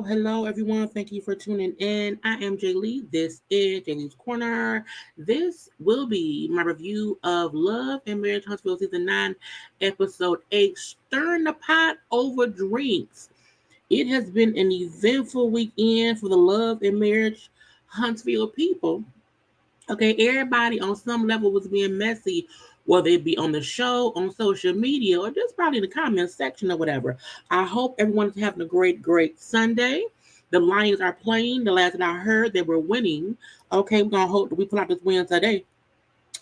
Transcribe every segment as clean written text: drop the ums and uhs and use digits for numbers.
Hello, everyone. Thank you for tuning in. I am Jaylee. This is Jaylee's Corner. This will be my review of Love and Marriage Huntsville Season 9, Episode 8, Stirring the Pot Over Drinks. It has been an eventful weekend for the Love and Marriage Huntsville people. Okay, everybody on some level was being messy, whether it be on the show, on social media, or just probably in the comment section or whatever. I hope everyone's having a great Sunday. The Lions are playing. The last that I heard, they were winning. Okay, we're gonna hope that we pull out this win today.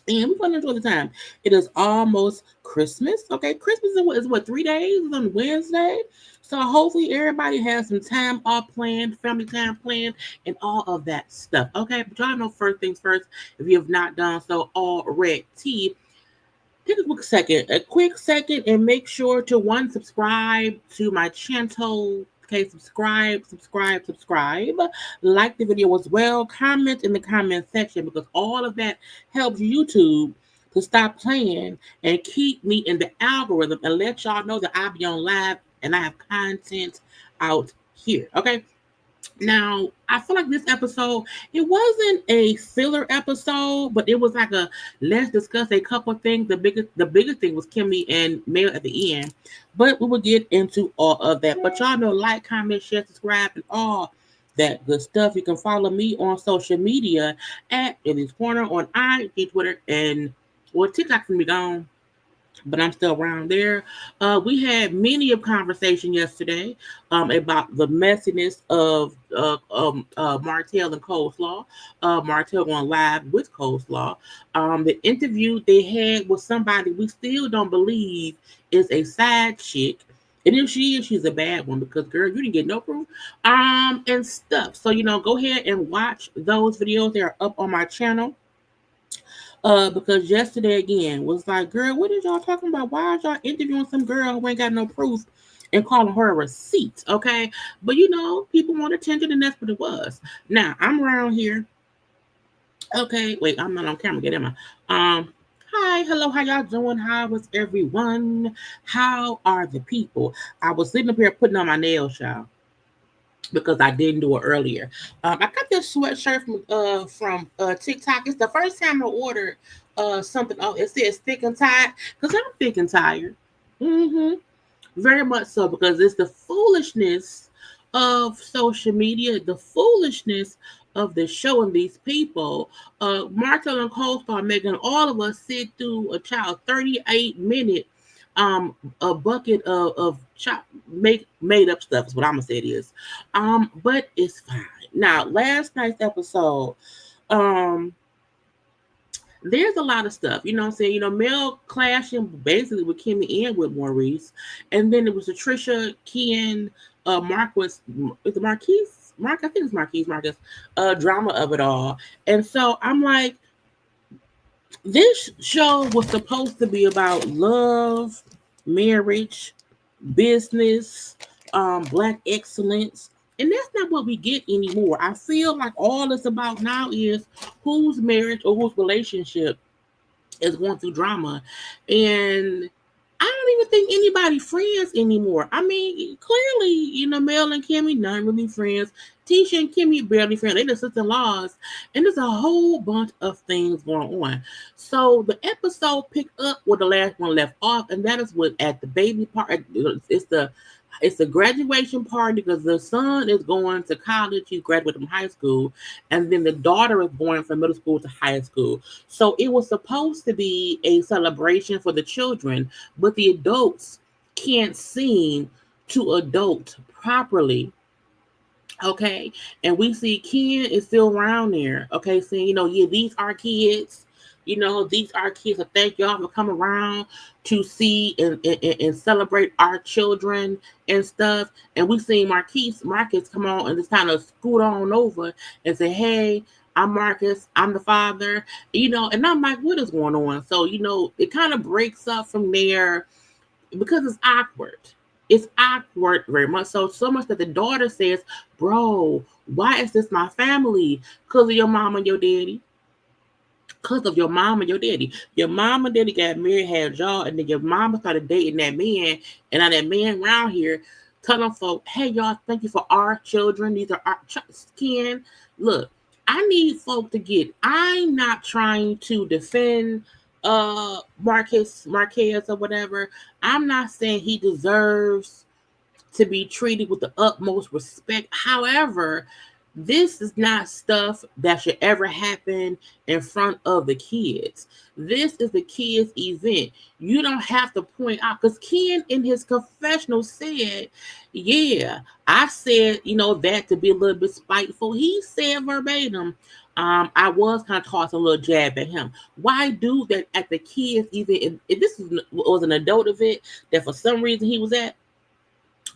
And we're going to enjoy the time. It is almost Christmas. Okay, Christmas is what 3 days? It's on Wednesday. So hopefully everybody has some time off planned, family time planned, and all of that stuff. Okay, but y'all know first things first. If you have not done so already, take a quick second, and make sure to subscribe to my channel. Okay, subscribe. Like the video as well. Comment in the comment section because all of that helps YouTube to stop playing and keep me in the algorithm and let y'all know that I be on live and I have content out here. Okay. Now, I feel like this episode, it wasn't a filler episode, but it was like a let's discuss a couple of things. The biggest thing was Kimmi and Mel at the end, but we will get into all of that. But y'all know, like, comment, share, subscribe, and all that good stuff. You can follow me on social media at JayLeesCorner on IG, Twitter, and TikTok's gonna be gone, but I'm still around there. We had many a conversation yesterday about the messiness of Martell and Coleslaw. Martell going live with Coleslaw. The interview they had with somebody we still don't believe is a side chick. And if she is, she's a bad one because, girl, you didn't get no proof. And stuff. So, go ahead and watch those videos. They're up on my channel. Because yesterday again was like, girl, what is y'all talking about? Why are y'all interviewing some girl who ain't got no proof and calling her a receipt? Okay, but people want attention, and that's what it was. Now I'm around here. Okay, wait, I'm not on camera. Get in my Hi, hello, how y'all doing? How is everyone? How are the people? I was sitting up here putting on my nails, y'all. because I didn't do it earlier. I got this sweatshirt from TikTok. It's the first time I ordered something. Oh, it says thick and tight because I'm thick and tired. Mm-hmm. Very much so, because it's the foolishness of social media, the foolishness of the show and these people. Martel and co-star making all of us sit through a child 38-minute a bucket of made up stuff is what I'm gonna say it is. But it's fine. Now, last night's episode, um, there's a lot of stuff, you know what I'm saying? Mel clashing basically with Kimmi and with Maurice. And then it was the Tricia, Ken, Marquis, is it Marquise? Mark, I think it's Marcus, drama of it all. And so I'm like, this show was supposed to be about love, marriage, business, black excellence. And that's not what we get anymore. I feel like all it's about now is whose marriage or whose relationship is going through drama. And I don't even think anybody friends anymore. I mean, clearly, Mel and Kimmi not really friends. Tisha and Kimmi barely friends. They the sister-in-laws. And there's a whole bunch of things going on. So the episode picked up where the last one left off, and that is what at the baby part. It's the graduation party because the son is going to college. He's graduating from high school. And then the daughter is going from middle school to high school. So it was supposed to be a celebration for the children, but the adults can't seem to adult properly. Okay. And we see Ken is still around there. Okay. Saying, yeah, these are kids. These are kids. So thank y'all for coming around to see and celebrate our children and stuff. And we seen Marcus come on and just kind of scoot on over and say, hey, I'm Marcus. I'm the father. And I'm like, what is going on? So, it kind of breaks up from there because it's awkward. It's awkward very much. So much that the daughter says, bro, why is this my family? Because of your mom and your daddy. Because of your mom and your daddy. Your mom and daddy got married, had a job, and then your mama started dating that man. And now that man around here telling folk, hey, y'all, thank you for our children. These are our skin. Look, I need folk to get, I'm not trying to defend Marcus or whatever. I'm not saying he deserves to be treated with the utmost respect. However, this is not stuff that should ever happen in front of the kids. This is the kids' event. You don't have to point out, because Ken in his confessional said, yeah, I said, that to be a little bit spiteful. He said verbatim, I was kind of tossing a little jab at him. Why do that at the kids' event? If this was an adult event that for some reason he was at,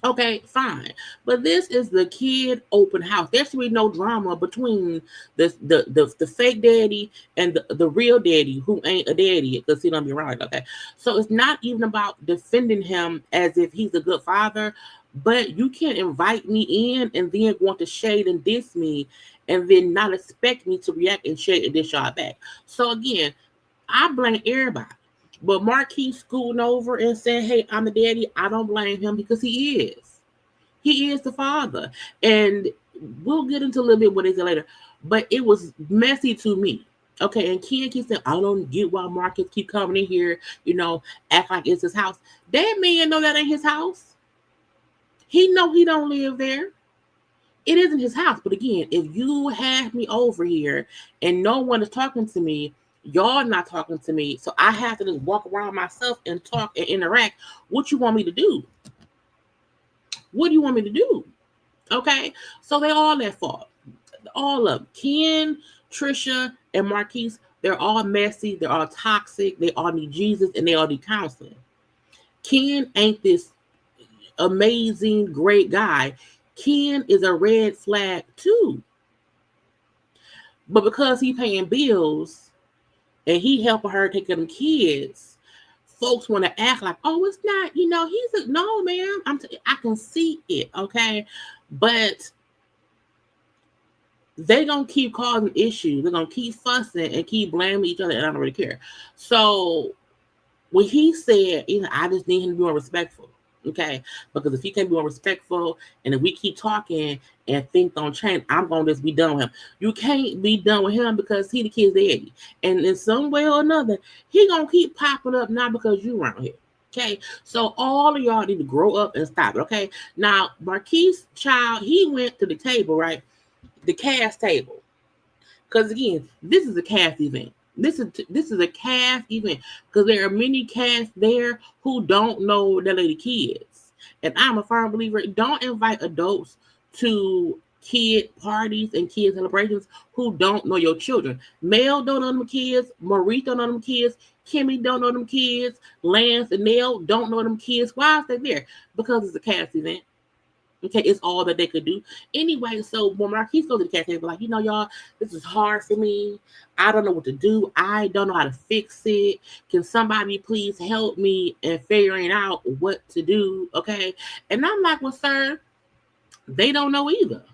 okay, fine. But this is the kid open house. There should be no drama between the fake daddy and the real daddy who ain't a daddy because he don't be right. Okay. So it's not even about defending him as if he's a good father, but you can't invite me in and then want to shade and diss me and then not expect me to react and shade and diss y'all back. So again, I blame everybody. But Marquis scooting over and saying, hey, I'm the daddy, I don't blame him because he is. He is the father. And we'll get into a little bit what it is later. But it was messy to me. Okay, and Ken keeps saying, I don't get why Marcus keep coming in here, act like it's his house. That man know that ain't his house. He know he don't live there. It isn't his house. But again, if you have me over here and no one is talking to me, y'all not talking to me, so I have to just walk around myself and talk and interact. What you want me to do? What do you want me to do? Okay, so they all at fault. All of them. Ken, Tricia, and Marquise, they're all messy. They're all toxic. They all need Jesus and they all need counseling. Ken ain't this amazing, great guy. Ken is a red flag too. But because he paying bills, and he helping her take care of them kids, folks want to act like, oh, it's not, he's no, ma'am. I can see it, okay? But they going to keep causing issues. They're going to keep fussing and keep blaming each other, and I don't really care. So when he said, I just need him to be more respectful. Okay, because if he can't be more respectful, and if we keep talking and things don't change, I'm gonna just be done with him. You can't be done with him because he the kid's daddy, and in some way or another, he gonna keep popping up not because you around here. Okay, so all of y'all need to grow up and stop it. Okay, now Marquise child, he went to the table, right? The cast table, because again, this is a cast event. This is a cast event because there are many casts there who don't know that they're the kids. And I'm a firm believer, don't invite adults to kid parties and kid celebrations who don't know your children. Mel don't know them kids, Maurice don't know them kids, Kimmi don't know them kids, Lance and Nell don't know them kids. Why is they there? Because it's a cast event. Okay, it's all that they could do. Anyway, so when Marquise goes to the cafe, like, y'all, this is hard for me. I don't know what to do. I don't know how to fix it. Can somebody please help me in figuring out what to do? Okay. And I'm like, well, sir, they don't know either.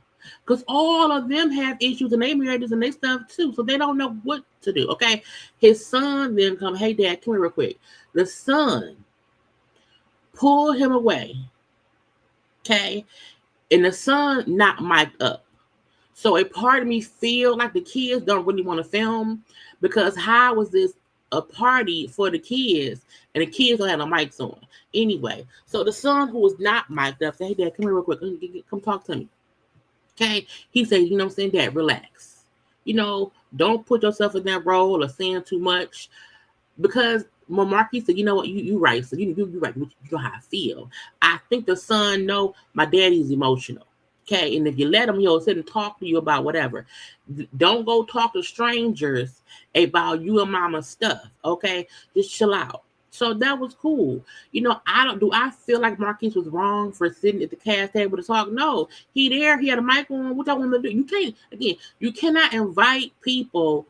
Because all of them have issues and they marriages and they stuff too. So they don't know what to do. Okay. His son then come, hey, Dad, come here real quick. The son pulled him away. Okay. And the son not mic'd up. So a part of me feel like the kids don't really want to film because how was this a party for the kids and the kids don't have no mics on? Anyway, so the son who was not mic'd up said, hey, Dad, come here real quick. Come talk to me. Okay. He said, you know what I'm saying, Dad, relax. Don't put yourself in that role or saying too much because Marquis said, you know what, you right. So you right. You know how I feel. I think the son know my daddy's emotional. Okay, and if you let him, he'll sit and talk to you about whatever. Don't go talk to strangers about you and mama's stuff. Okay, just chill out. So that was cool. I feel like Marquis was wrong for sitting at the cast table to talk? No, he there. He had a mic on. What I want to do? You cannot invite people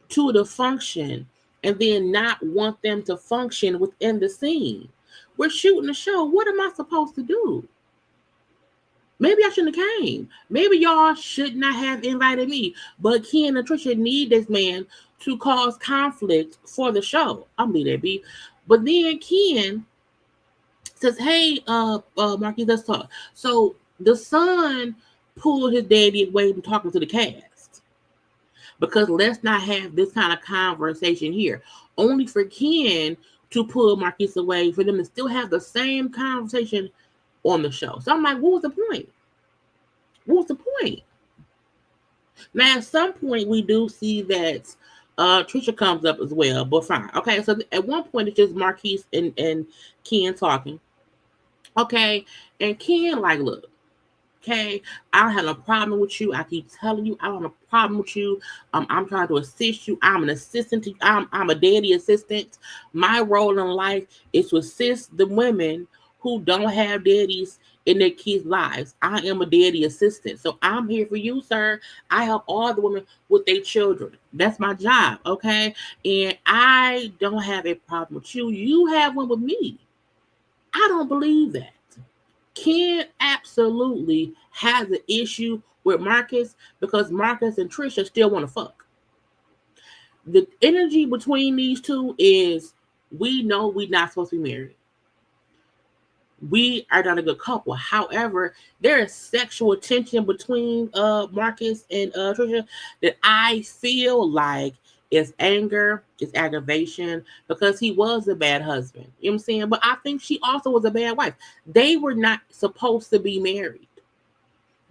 to the function and then not want them to function within the scene. We're shooting a show. What am I supposed to do? Maybe I shouldn't have came. Maybe y'all should not have invited me. But Ken and Tricia need this man to cause conflict for the show. I'm leaving that be. But then Ken says, hey, Marquis, let's talk. So the son pulled his daddy away from talking to the cast. Because let's not have this kind of conversation here. Only for Ken to pull Marquise away for them to still have the same conversation on the show. So I'm like, what was the point? What was the point? Now, at some point, we do see that Tricia comes up as well, but fine. Okay, so at one point, it's just Marquise and Ken talking. Okay, and Ken like, look, okay, I don't have no problem with you. I keep telling you, I don't have a problem with you. I'm trying to assist you. I'm an assistant to you. I'm a daddy assistant. My role in life is to assist the women who don't have daddies in their kids' lives. I am a daddy assistant. So I'm here for you, sir. I help all the women with their children. That's my job, okay? And I don't have a problem with you. You have one with me. I don't believe that. Ken absolutely has an issue with Marcus because Marcus and Tricia still want to fuck. The energy between these two is we know we're not supposed to be married. We are not a good couple. However, there is sexual tension between Marcus and Tricia that I feel like is anger, is aggravation, because he was a bad husband. You know what I'm saying? But I think she also was a bad wife. They were not supposed to be married.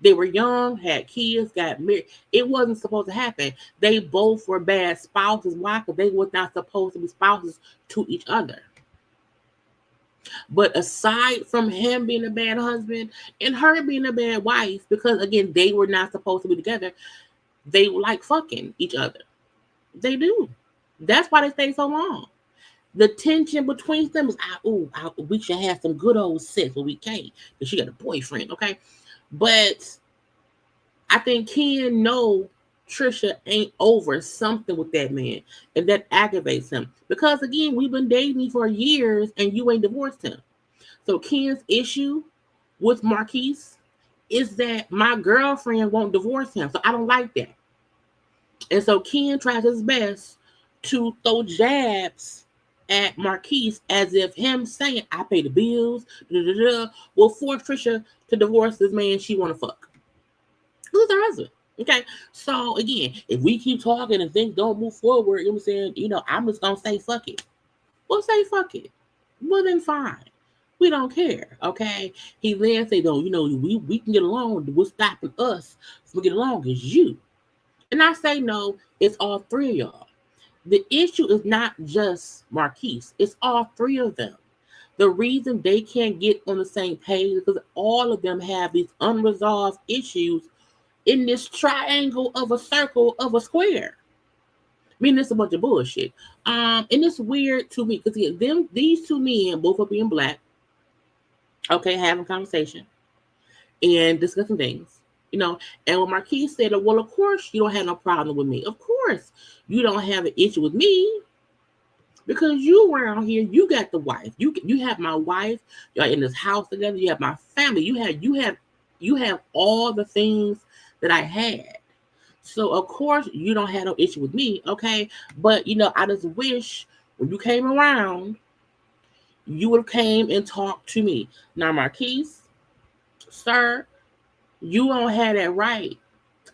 They were young, had kids, got married. It wasn't supposed to happen. They both were bad spouses. Why? Because they were not supposed to be spouses to each other. But aside from him being a bad husband and her being a bad wife, because again, they were not supposed to be together, they like fucking each other. They do. That's why they stay so long. The tension between them is, we should have some good old sex, but we can't because she got a boyfriend, okay? But I think Ken know Tricia ain't over something with that man, and that aggravates him. Because again, we've been dating for years, and you ain't divorced him. So Ken's issue with Marquise is that my girlfriend won't divorce him, so I don't like that. And so Ken tries his best to throw jabs at Maurice as if him saying, I pay the bills, will force Tricia to divorce this man she want to fuck. Who's her husband? Okay, so again, if we keep talking and things don't move forward, you know what I'm saying, I'm just gonna say fuck it. We'll say fuck it. Well then fine. We don't care. Okay. He then say, though, we can get along. What's stopping us from getting along is you. And I say no, it's all three of y'all. The issue is not just Maurice, it's all three of them. The reason they can't get on the same page is because all of them have these unresolved issues in this triangle of a circle of a square. I mean, it's a bunch of bullshit. And it's weird to me because these two men, both of being black, okay, having conversation and discussing things, And when Maurice said, well, of course you don't have no problem with me. Of course you don't have an issue with me because you around here, you got the wife. You have my wife. You're in this house together. You have my family. You have all the things that I had. So of course you don't have no issue with me, okay? But I just wish when you came around, you would have came and talked to me. Now, Maurice, sir, you don't have that right.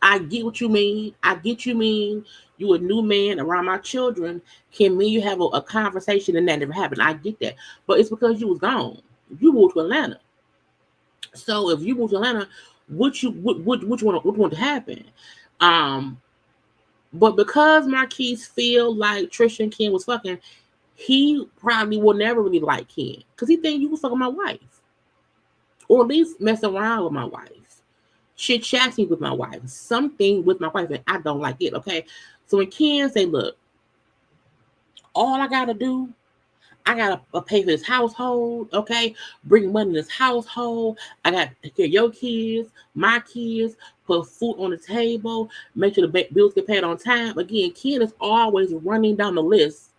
I get what you mean. I get you mean. You a new man around my children. Can me you have a conversation and that never happened? I get that. But it's because you was gone. You moved to Atlanta. So if you moved to Atlanta, what want to happen? But because Maurice feel like Tricia and Ken was fucking, he probably will never really like Ken because he think you was fucking my wife, or at least mess around with my wife, shit chatting with my wife, something with my wife, and I don't like it. Okay, so when Ken say, "Look, all I gotta do, I gotta pay for this household, okay? Bring money in this household. I gotta take care of your kids, my kids, put food on the table, make sure the bills get paid on time." Again, Ken is always running down the list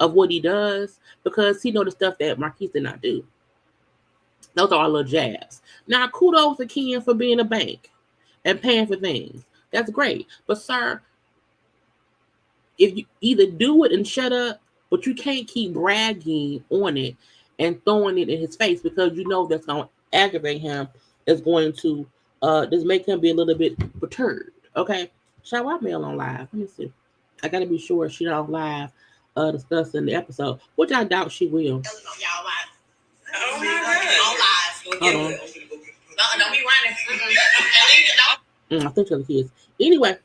of what he does because he know the stuff that Maurice did not do. Those are all little jabs. Now, kudos to Ken for being a bank and paying for things. That's great. But, sir, if you either do it and shut up, but you can't keep bragging on it and throwing it in his face because you know that's going to aggravate him. It's going to just make him be a little bit perturbed. Okay? Shall I mail on live? Let me see. I got to be sure she's on live discussing the episode, which I doubt she will. Y'all live. Oh my God. On live. Hold on. Don't be running. I think she's the kids. Anyway,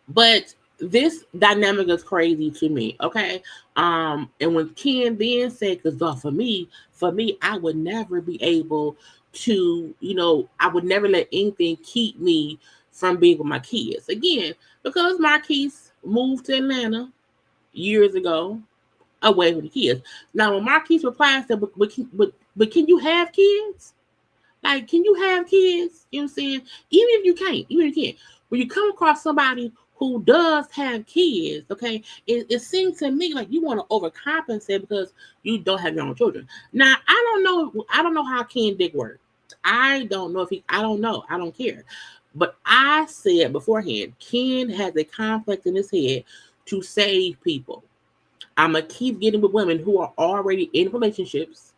but this dynamic is crazy to me, okay? And when Ken then said, because for me, I would never be able to, I would never let anything keep me from being with my kids. Again, because Maurice moved to Atlanta years ago, away from the kids. Now, when Maurice replies, said, but can you have kids? Like, can you have kids? You know what I'm saying? Even if you can't, when you come across somebody who does have kids, okay, it seems to me like you want to overcompensate because you don't have your own children. Now, I don't know how Ken dick works. I don't know I don't know. I don't care. But I said beforehand, Ken has a complex in his head to save people. I'm going to keep getting with women who are already in relationships,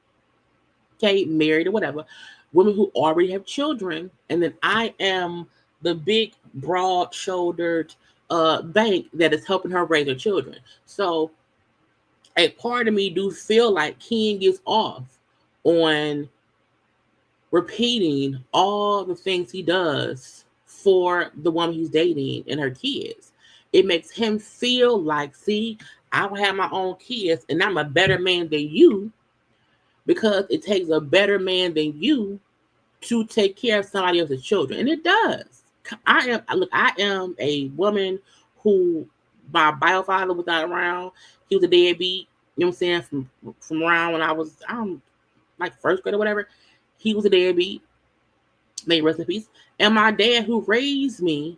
okay, married or whatever, women who already have children, and then I am the big, broad-shouldered bank that is helping her raise her children. So a part of me do feel like Ken gets off on repeating all the things he does for the woman he's dating and her kids. It makes him feel like, see, I don't have my own kids and I'm a better man than you because it takes a better man than you to take care of somebody else's children. And it does. I am a woman who my bio father was not around. He was a deadbeat, you know what I'm saying, from around when I was like first grade or whatever. He was a deadbeat. May rest in peace. And my dad who raised me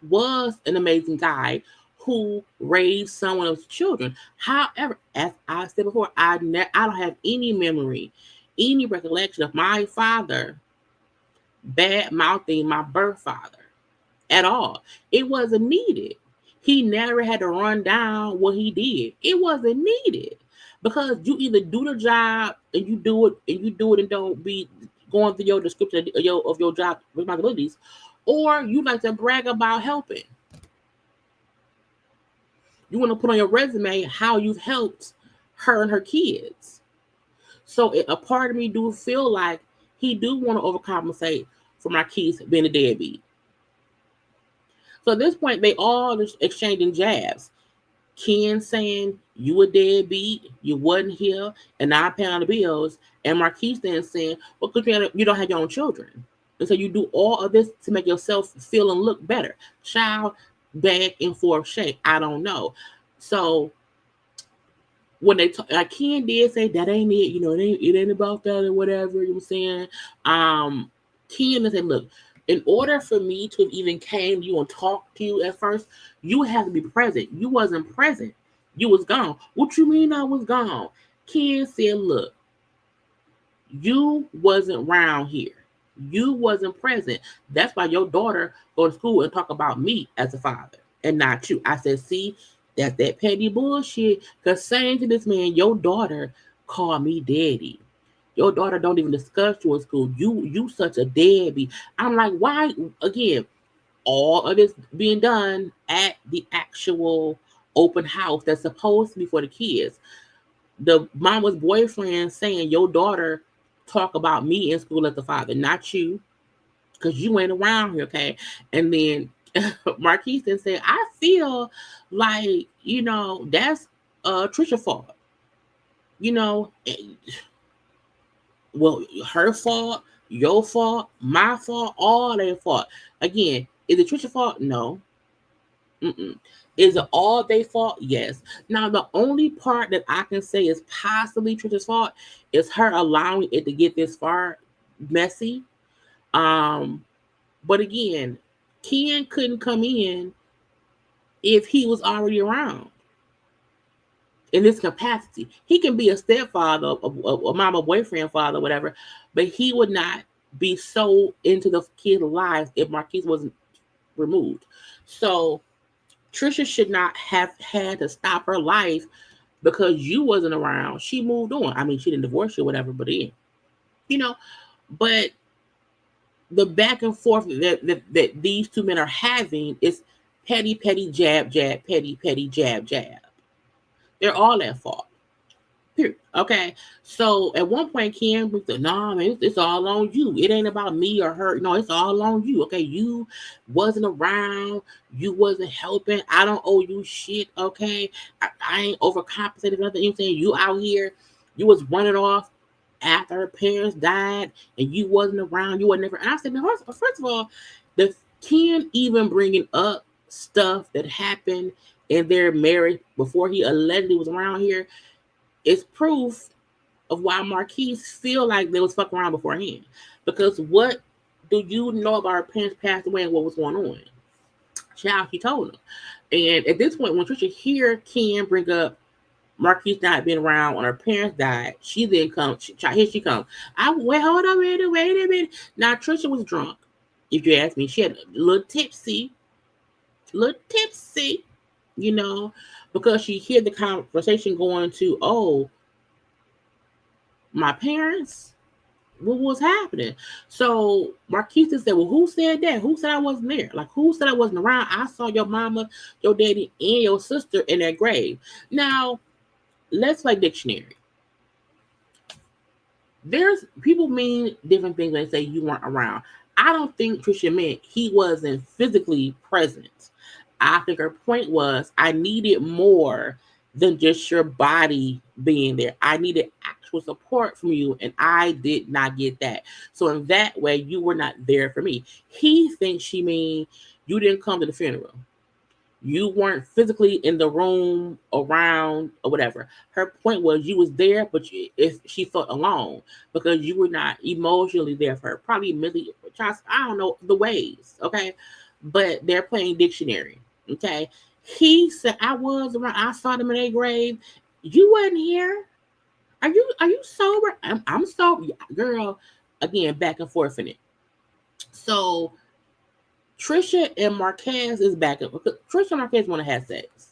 was an amazing guy who raised someone else's children. However, as I said before, I don't have any memory, any recollection of my father bad mouthing my birth father at all. It wasn't needed. He never had to run down what he did. It wasn't needed because you either do the job and you do it and don't be going through your description of your job responsibilities, or you like to brag about helping. You want to put on your resume how you've helped her and her kids. So a part of me do feel like he do want to overcompensate for my kids being a deadbeat. So at this point, they all just exchanging jabs. Ken saying you a deadbeat, you wasn't here, and now I'm paying the bills. And Marquise then saying, well, because you don't have your own children. And so you do all of this to make yourself feel and look better. Child, back and forth shake. I don't know. So when they like Ken did say that ain't it, it ain't about that or whatever, you know what I'm saying? Ken said, look, in order for me to have even came to you and talked to you at first, you have to be present. You wasn't present. You was gone. What you mean I was gone? Ken said, look, you wasn't around here. You wasn't present. That's why your daughter go to school and talk about me as a father and not you. I said, see, that's that petty bullshit. Because saying to this man, your daughter called me daddy. Your daughter don't even discuss you in school. You such a deadbeat. I'm like, why? Again, all of this being done at the actual open house that's supposed to be for the kids. The mama's boyfriend saying your daughter talk about me in school as the father, not you, because you ain't around here, okay? And then Marquise then said, I feel like, that's Tricia fault. Well, her fault, your fault, my fault, all their fault. Again, is it Trisha's fault? No. Mm-mm. Is it all their fault? Yes. Now, the only part that I can say is possibly Trisha's fault is her allowing it to get this far messy. But again, Ken couldn't come in if he was already around in this capacity. He can be a stepfather, a mama, boyfriend, father, whatever, but he would not be so into the kid's life if Marquise wasn't removed. So Tricia should not have had to stop her life because you wasn't around. She moved on. I mean, she didn't divorce you or whatever, but but the back and forth that these two men are having is petty, petty, jab, jab, petty, petty, jab, jab. They're all at fault. Period. Okay. So at one point, Ken said, "Nah, man, it's all on you. It ain't about me or her. No, it's all on you. Okay, you wasn't around. You wasn't helping. I don't owe you shit. Okay, I ain't overcompensated for nothing. You saying you out here, you was running off after her parents died, and you wasn't around. You wasn't never." And I said, "Now, first of all, the Ken even bringing up stuff that happened in their marriage before he allegedly was around here." It's proof of why Marquise feel like they was fucking around beforehand. Because what do you know about her parents passed away and what was going on? Child, he told her. And at this point, when Tricia hear Ken bring up Marquise not being around when her parents died, she then comes. Here she comes. Wait, hold on, wait a minute. Now Tricia was drunk. If you ask me, she had a little tipsy, because she hear the conversation going to, oh, my parents, what was happening? So Marquise said, well, who said that? Who said I wasn't there? Like, who said I wasn't around? I saw your mama, your daddy, and your sister in that grave. Now, let's play dictionary. There's people mean different things when they say you weren't around. I don't think Tricia meant he wasn't physically present. I think her point was I needed more than just your body being there. I needed actual support from you, and I did not get that. So in that way, you were not there for me. He thinks she mean you didn't come to the funeral. You weren't physically in the room, around, or whatever. Her point was you was there, but if she felt alone because you were not emotionally there for her. Probably mentally, I don't know the ways, okay? But they're playing dictionary, okay? He said, I was around, I saw them in their grave. You wasn't here. Are you sober? I'm sober. Girl, again, back and forth in it. So Tricia and Marquez is back up because Tricia and Marquez want to have sex.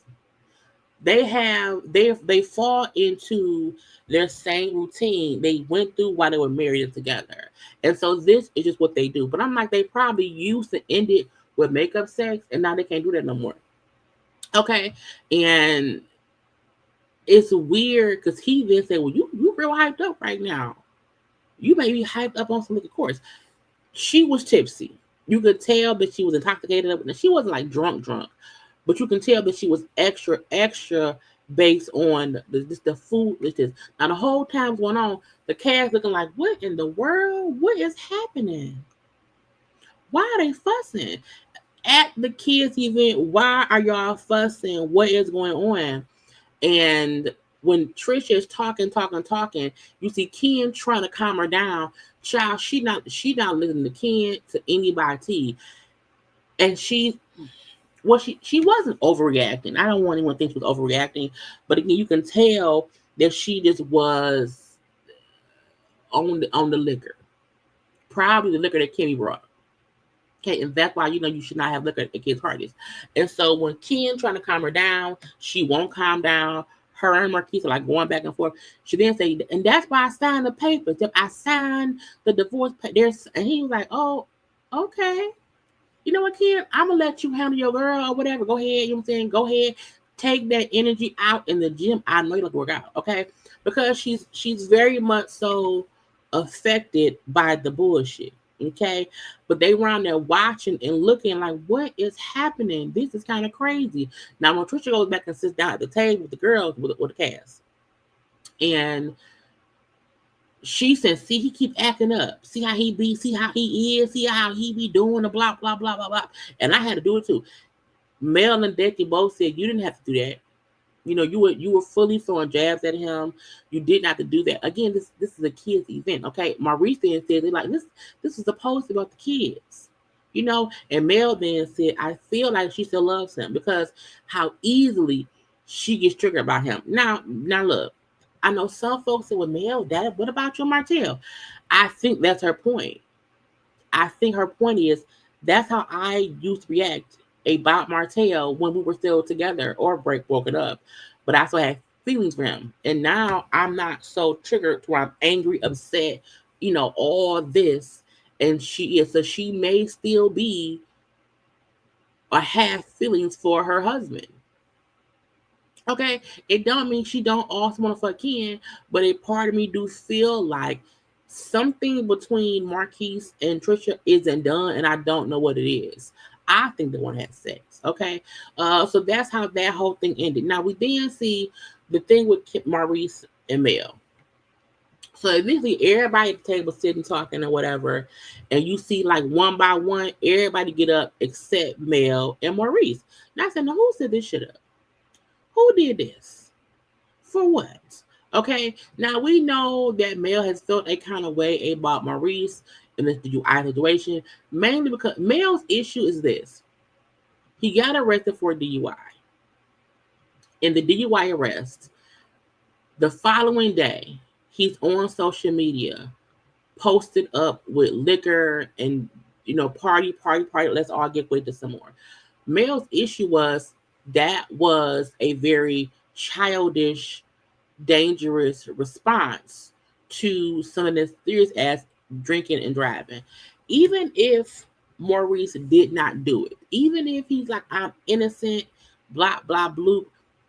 They fall into their same routine they went through while they were married together. And so this is just what they do. But I'm like, they probably used to end it with makeup sex and now they can't do that no more. Okay. And it's weird because he then said, well, you real hyped up right now. You may be hyped up on some liquor course. She was tipsy. You could tell that she was intoxicated. She wasn't like drunk, but you can tell that she was extra based on the food. Now the whole time going on, the cast looking like, what in the world? What is happening? Why are they fussing? At the kids event, why are y'all fussing? What is going on? And when Tricia is talking, you see Ken trying to calm her down. Child, she not listening to Ken, to anybody. And she wasn't overreacting. I don't want anyone to think she was overreacting, but again, you can tell that she just was on the liquor. Probably the liquor that Kimmi brought. Okay, and that's why you should not have liquor at kids' parties. And so when Ken trying to calm her down, she won't calm down. Her and Marquise are like going back and forth. She then say, and that's why I signed the papers. I signed the divorce papers. And he was like, oh, okay. You know what, Ken? I'm gonna let you handle your girl or whatever. Go ahead, you know what I'm saying? Go ahead. Take that energy out in the gym. I know you like to work out, okay? Because she's very much so affected by the bullshit. Okay, but they were on there watching and looking like, what is happening? This is kind of crazy. Now, when Tricia goes back and sits down at the table with the girls, with the cast, and she says, see, he keep acting up. See how he be, see how he is, see how he be doing the blah, blah, blah, blah, blah. And I had to do it too. Mel and Becky both said, you didn't have to do that. You were fully throwing jabs at him. You didn't have to do that. Again, this is a kids event, okay? Maurice then said, they're like, this is supposed to be about the kids, And Mel then said, I feel like she still loves him because how easily she gets triggered by him. Now look, I know some folks say, well, Mel, Dad, what about your Martell? I think that's her point. I think her point is that's how I used to react about Martell when we were still together or broken up. But I still had feelings for him. And now I'm not so triggered to where I'm angry, upset, all this. And so she may still be or have feelings for her husband. Okay? It don't mean she don't also want to fuck Ken, but a part of me do feel like something between Marquise and Tricia isn't done, and I don't know what it is. I think they want to have sex. Okay, so that's how that whole thing ended. Now we then see the thing with Maurice and Mel. So eventually, everybody at the table sitting talking or whatever, and you see like one by one, everybody get up except Mel and Maurice. Now I said, now who set this shit up? Who did this? For what? Okay, now we know that Mel has felt a kind of way about Maurice in this DUI situation, mainly because Mel's issue is this. He got arrested for DUI. In the DUI arrest, the following day, he's on social media, posted up with liquor and, party, let's all get with this some more. Mel's issue was that was a very childish, dangerous response to something as serious as drinking and driving. Even if Maurice did not do it, even if he's like, I'm innocent, blah, blah, bloop,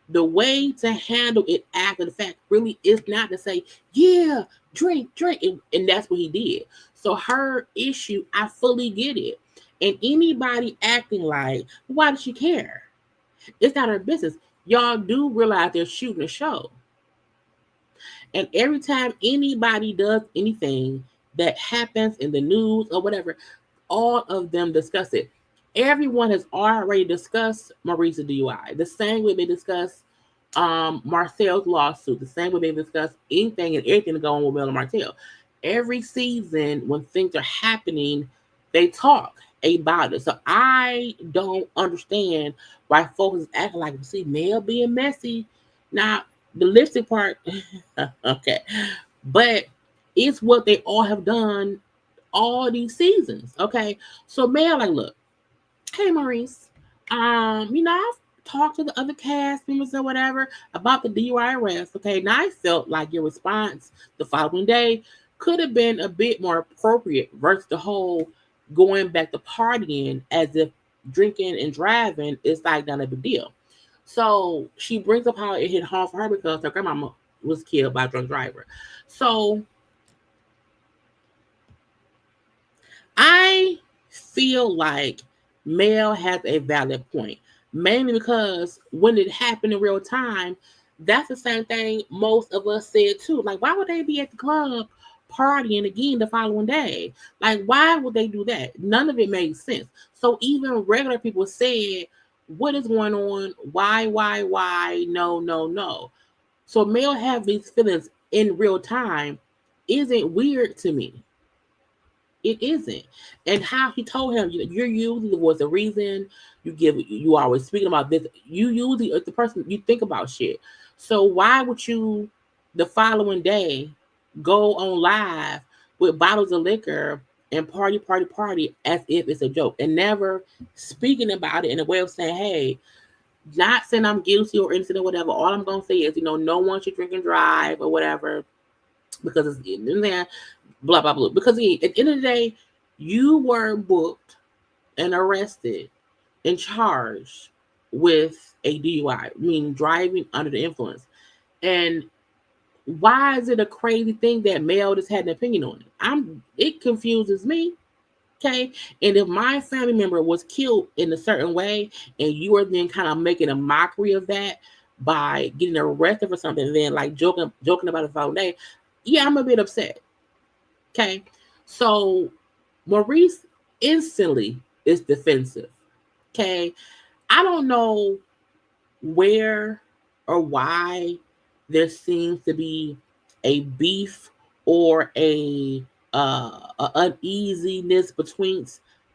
the way to handle it after the fact really is not to say, yeah, drink, and that's what he did. So her issue, I fully get it. And anybody acting like, why does she care? It's not her business. Y'all do realize they're shooting a show. And every time anybody does anything that happens in the news or whatever, all of them discuss it. Everyone has already discussed Maurice's DUI. The same way they discuss Marcel's lawsuit. The same way they discuss anything and everything going on with Mel and Marcel. Every season, when things are happening, they talk about it. So I don't understand why folks acting like, see, Mel being messy. Now, the lipstick part, okay. But it's what they all have done all these seasons, okay? So Mel, like, look, hey Maurice, I've talked to the other cast members or whatever about the DUI arrest. Okay, now I felt like your response the following day could have been a bit more appropriate versus the whole going back to partying as if drinking and driving is like not a big deal. So she brings up how it hit home for her because her grandmama was killed by a drunk driver. So I feel like Mel has a valid point, mainly because when it happened in real time, that's the same thing most of us said too. Like, why would they be at the club partying again the following day? Like, why would they do that? None of it made sense. So even regular people said, what is going on? Why? No, no, no. So Mel have these feelings in real time isn't weird to me. It isn't. And how he told him, you're usually was the reason you always speaking about this. You usually the person you think about shit. So why would you the following day go on live with bottles of liquor and party as if it's a joke and never speaking about it in a way of saying, hey, not saying I'm guilty or innocent or whatever. All I'm gonna say is, no one should drink and drive or whatever because it's in there blah blah blah. Because at the end of the day, you were booked and arrested and charged with a DUI, meaning driving under the influence. And why is it a crazy thing that Mel just had an opinion on it? It confuses me. Okay. And if my family member was killed in a certain way and you are then kind of making a mockery of that by getting arrested for something and then like joking about it all day, yeah, I'm a bit upset. Okay. So Maurice instantly is defensive. Okay. I don't know where or why there seems to be a beef or a uneasiness between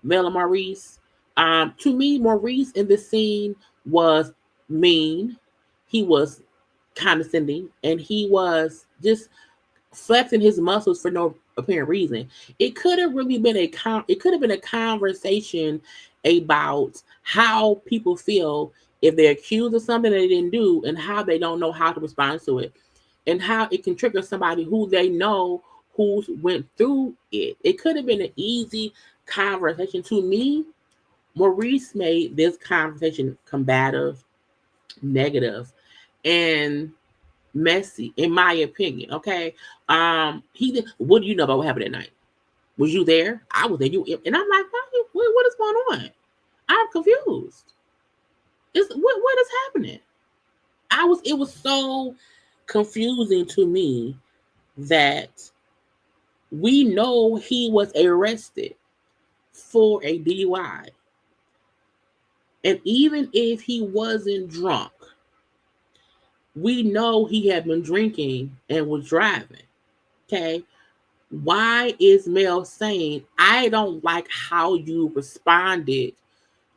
Mel and Maurice. To me, Maurice in this scene was mean. He was condescending, and he was just flexing his muscles for no apparent reason. It could have really been it could have been a conversation about how people feel if they're accused of something they didn't do and how they don't know how to respond to it and how it can trigger somebody who they know who's went through it. It could have been an easy conversation. To me, Maurice made this conversation combative, negative, and messy, in my opinion. Okay. He did. What do you know about what happened at night? Was you there? I was there. And I'm like, what is going on? I'm confused. What is happening? It was so confusing to me that we know he was arrested for a DUI. And even if he wasn't drunk, we know he had been drinking and was driving. Okay. Why is Mel saying, I don't like how you responded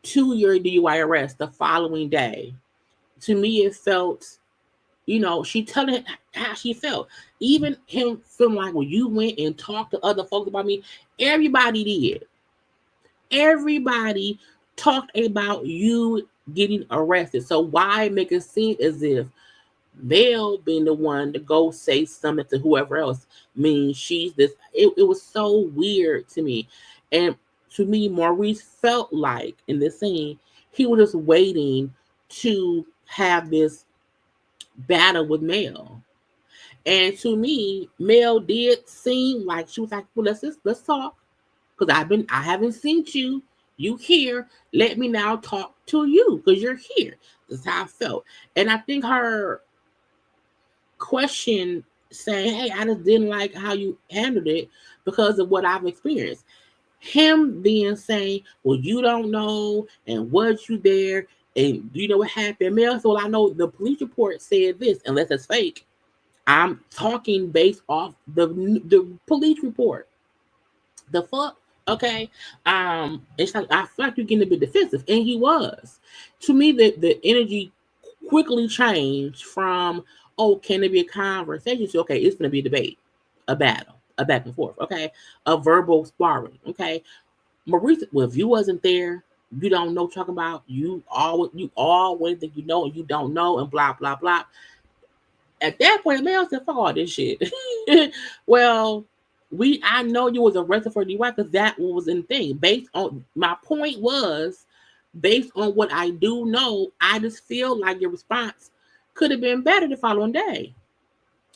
to your DUI arrest the following day? To me, it felt, she telling how she felt. Even him feeling like, well, you went and talked to other folks about me. Everybody did. Everybody talked about you getting arrested. So why make it seem as if Mel being the one to go say something to whoever else means she's this? It was so weird to me. And to me, Maurice felt like in this scene, he was just waiting to have this battle with Mel. And to me, Mel did seem like she was like, well, let's talk. Because I haven't seen you. You here. Let me now talk to you because you're here. That's how I felt. And I think her question saying, hey, I just didn't like how you handled it because of what I've experienced. Him being saying, well, you don't know, and was you there, and do you know what happened? Mel, so I know the police report said this, unless it's fake. I'm talking based off the police report. The fuck? Okay. It's like I feel like you're getting a bit defensive, and he was. To me, the energy quickly changed from, oh, can there be a conversation, to okay, it's gonna be a debate, a battle, a back and forth, okay, a verbal sparring, okay. Maurice, well, if you wasn't there, You don't know, talking about you always think you know and you don't know, and blah blah blah. At that point, Mel said, "Fuck all this shit." Well, I know you was arrested for DUI because that was the thing. Based on my point was, based on what I do know, I just feel like your response could have been better the following day.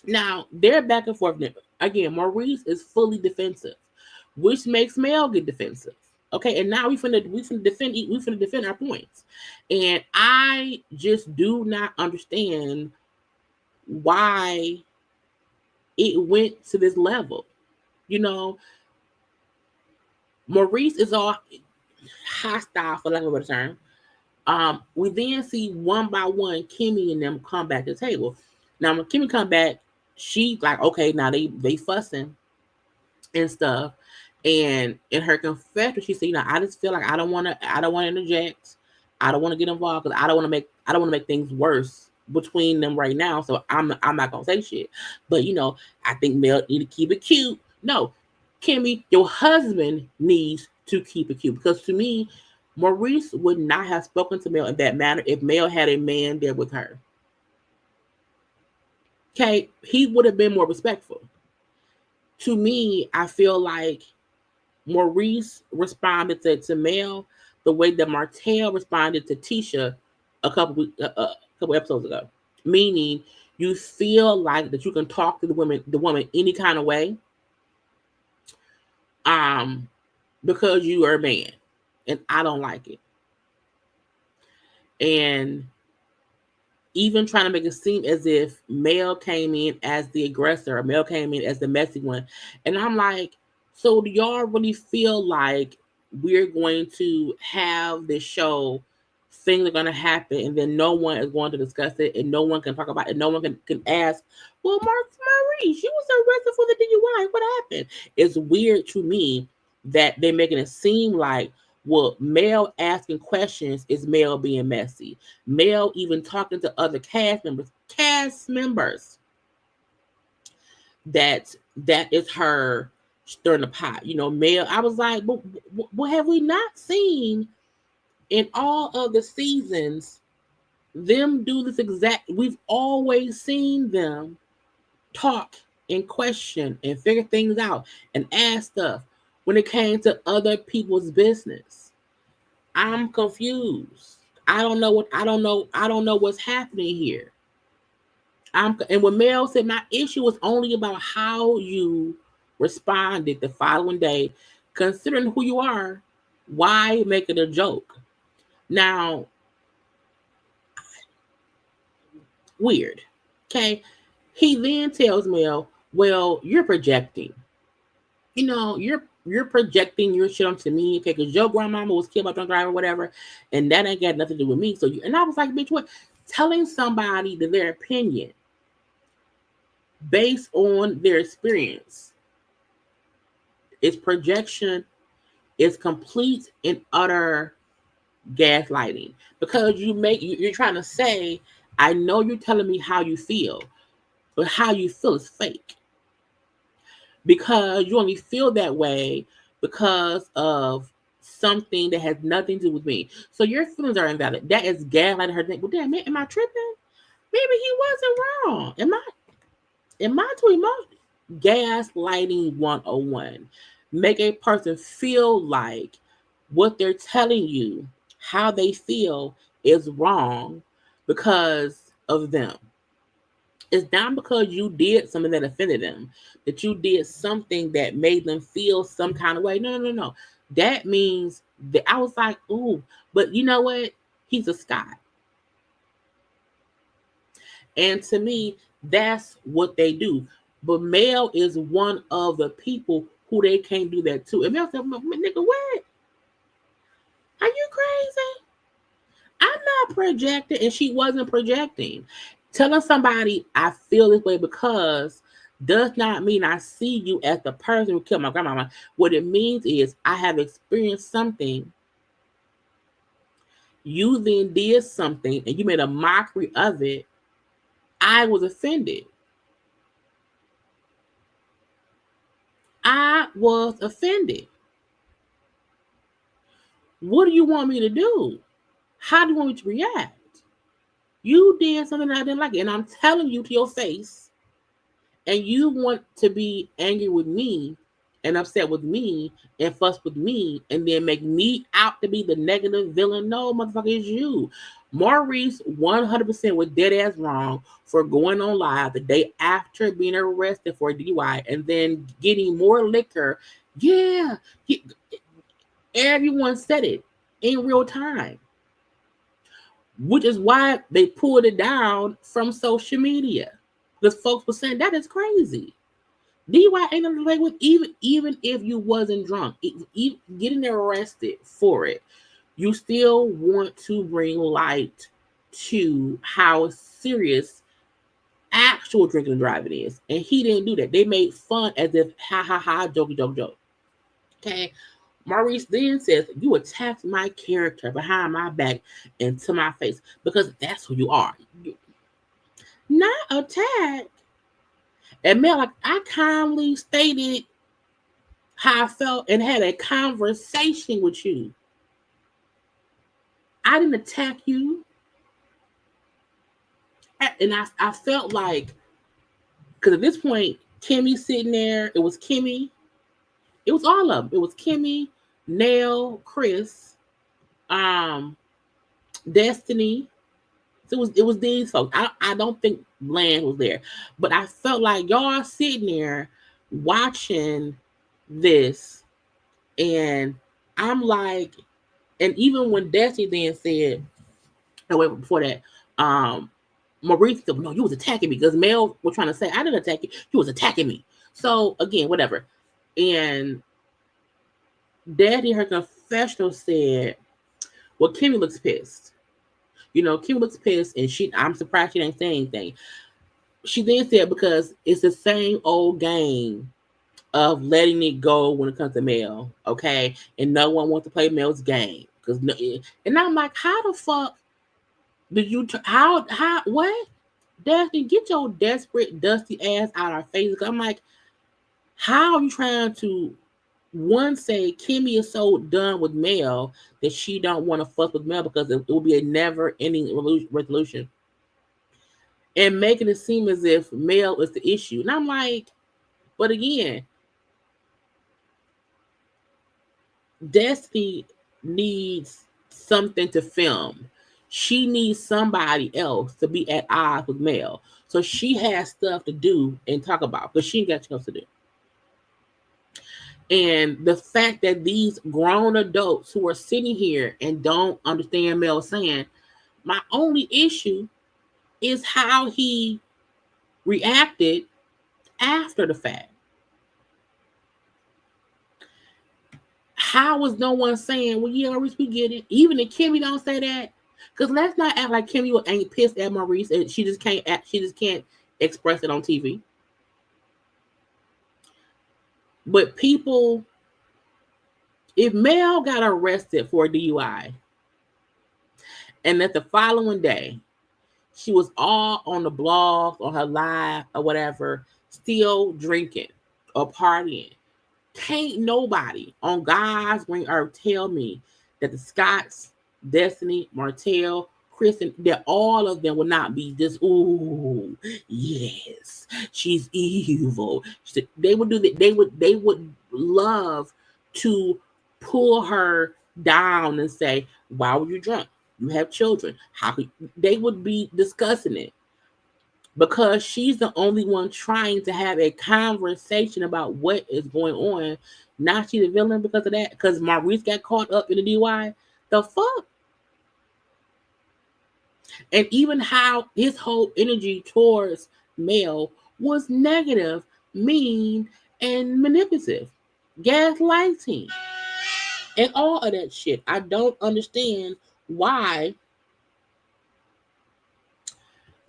Now they're back and forth. Again, Maurice is fully defensive, which makes Mel get defensive. Okay, and now we finna defend our points, and I just do not understand why it went to this level. You know, Maurice is all hostile, for lack of a better term. We then see one by one Kimmi and them come back to the table. Now when Kimmi come back, she like, okay, now they fussing and stuff. And in her confession, she said, I just feel like I don't want to interject. I don't want to get involved because I don't want to make things worse between them right now. So I'm not gonna say shit. But I think Mel need to keep it cute. No, Kimmi, your husband needs to keep it cute because to me, Maurice would not have spoken to Mel in that manner if Mel had a man there with her. Okay, he would have been more respectful. To me, I feel like Maurice responded to Mel the way that Martell responded to Tisha a couple episodes ago. Meaning, you feel like that you can talk to the woman any kind of way, um, because you are a man, and I don't like it. And even trying to make it seem as if Mel came in as the aggressor or Mel came in as the messy one. And I'm like, so do y'all really feel like we're going to have this show, things are going to happen, and then no one is going to discuss it, and no one can talk about it, no one can ask, well, Maurice, you was arrested for the DUI. What happened? It's weird to me that they're making it seem like, well, Mel asking questions is Mel being messy. Mel even talking to other cast members that is her stirring the pot. Mel, I was like, but what have we not seen in all of the seasons them do this exact? We've always seen them talk and question and figure things out and ask stuff when it came to other people's business. I'm confused. I don't know what's happening here. And when Mel said my issue was only about how you responded the following day, considering who you are, why make it a joke? Now, weird. Okay. He then tells Mel, well, you're projecting. You're projecting your shit onto me, okay, because your grandmama was killed by drunk driver or whatever, and that ain't got nothing to do with me. And I was like, bitch, what? Telling somebody that their opinion based on their experience is projection, is complete and utter gaslighting. Because you're trying to say, I know you're telling me how you feel, but how you feel is fake. Because you only feel that way because of something that has nothing to do with me. So your feelings are invalid. That is gaslighting her. Well, damn, am I tripping? Maybe he wasn't wrong. Am I too emotional? Gaslighting 101. Make a person feel like what they're telling you, how they feel, is wrong because of them. It's not because you did something that offended them, that you did something that made them feel some kind of way. No, no, no, no. That means that I was like, ooh, but you know what? He's a Scot. And to me, that's what they do. But Mel is one of the people who they can't do that to. And Mel said, nigga, what? Are you crazy? I'm not projecting, and she wasn't projecting. Telling somebody I feel this way because does not mean I see you as the person who killed my grandmama. What it means is I have experienced something. You then did something and you made a mockery of it. I was offended. I was offended. What do you want me to do? How do you want me to react? You did something I didn't like, and I'm telling you to your face, and you want to be angry with me and upset with me and fuss with me and then make me out to be the negative villain. No, motherfucker, it's you. Maurice 100% was dead ass wrong for going on live the day after being arrested for DUI and then getting more liquor. Yeah, everyone said it in real time, which is why they pulled it down from social media because folks were saying that is crazy. DUI ain't nothing to play with. Even if you wasn't drunk, getting arrested for it, you still want to bring light to how serious actual drinking and driving is. And he didn't do that. They made fun as if ha ha ha, jokey joke joke. Okay. Maurice then says, you attacked my character behind my back and to my face because that's who you are. Not attack. And Mel, like I kindly stated how I felt and had a conversation with you. I didn't attack you. And I felt like, because at this point, Kimmi sitting there, it was Kimmi. It was all of them. It was Kimmi, Nell, Chris, Destiny. So it was these folks. I don't think Bland was there. But I felt like y'all sitting there watching this. And I'm like, and even when Destiny then said, oh wait, before that, Maurice said, no, you was attacking me because Mel was trying to say, I didn't attack you. You was attacking me. So again, whatever. And Daddy, her confessional said, well, Kimmi looks pissed. Kimmi looks pissed and I'm surprised she didn't say anything. She then said, because it's the same old game of letting it go when it comes to Mel, okay? And no one wants to play Mel's game. And I'm like, how the fuck did you, what? Destiny, get your desperate, dusty ass out of our faces. I'm like, how are you trying to, one, say Kimmi is so done with Mel that she don't want to fuck with Mel because it will be a never-ending resolution. And making it seem as if Mel is the issue. And I'm like, but again, Destiny needs something to film. She needs somebody else to be at odds with Mel. So she has stuff to do and talk about because she ain't got stuff to do. And the fact that these grown adults who are sitting here and don't understand Mel saying, my only issue is how he reacted after the fact. How was no one saying, well, yeah, Maurice, we get it. Even if Kimmi don't say that. Because let's not act like Kimmi ain't pissed at Maurice and she just can't express it on TV. But people, if Mel got arrested for a DUI, and that the following day, she was all on the blog, on her live, or whatever, still drinking or partying, can't nobody on God's green earth tell me that the Scotts, Destiny, Martell, Chris, and that all of them would not be just, ooh, yes, she's evil. They would do that. They would love to pull her down and say, why were you drunk? You have children. How could they would be discussing it? Because she's the only one trying to have a conversation about what is going on. Now she's the villain because of that. Because Maurice got caught up in the DUI. The fuck? And even how his whole energy towards Mel was negative, mean, and manipulative. Gaslighting. And all of that shit. I don't understand why.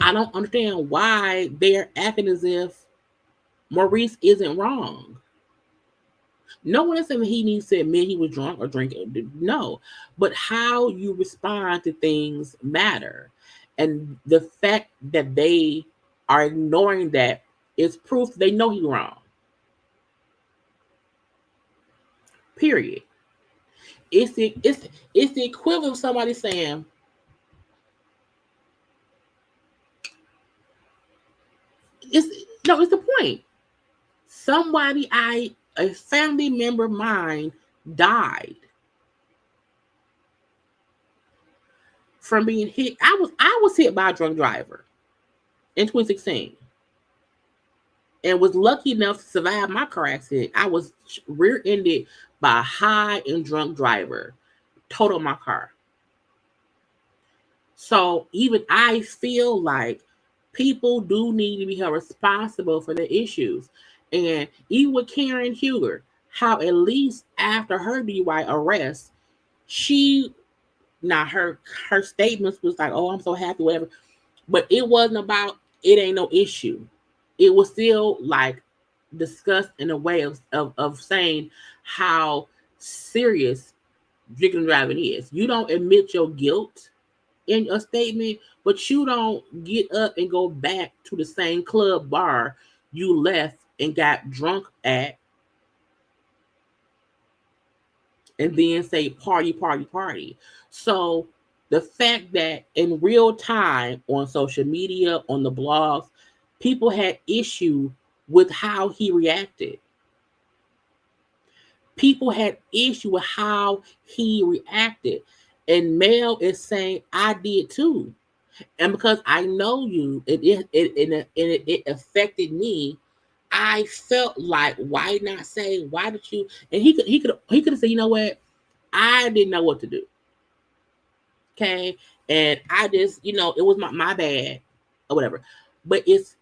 I don't understand why they're acting as if Maurice isn't wrong. No one is saying he needs to admit he was drunk or drinking. No. But how you respond to things matter. And the fact that they are ignoring that is proof they know he's wrong. Period. It's the equivalent of somebody saying, it's the point. A family member of mine died from being hit. I was hit by a drunk driver in 2016 and was lucky enough to survive my car accident. I was rear-ended by a high and drunk driver, totaled my car. So even I feel like people do need to be held responsible for their issues. And even with Karen Huger, how at least after her DUI arrest, her statements was like, oh, I'm so happy, whatever. But it wasn't about, it ain't no issue. It was still like discussed in a way of saying how serious drinking and driving is. You don't admit your guilt in a statement, but you don't get up and go back to the same club bar you left and got drunk at and then say party, party, party. So the fact that in real time on social media, on the blogs, people had issue with how he reacted. People had issue with how he reacted. And Mel is saying, I did too. And because I know you, it affected me. I felt like, why not say? Why did you? And he could have said, you know what? I didn't know what to do. Okay, and I just, it was my bad or whatever. But it's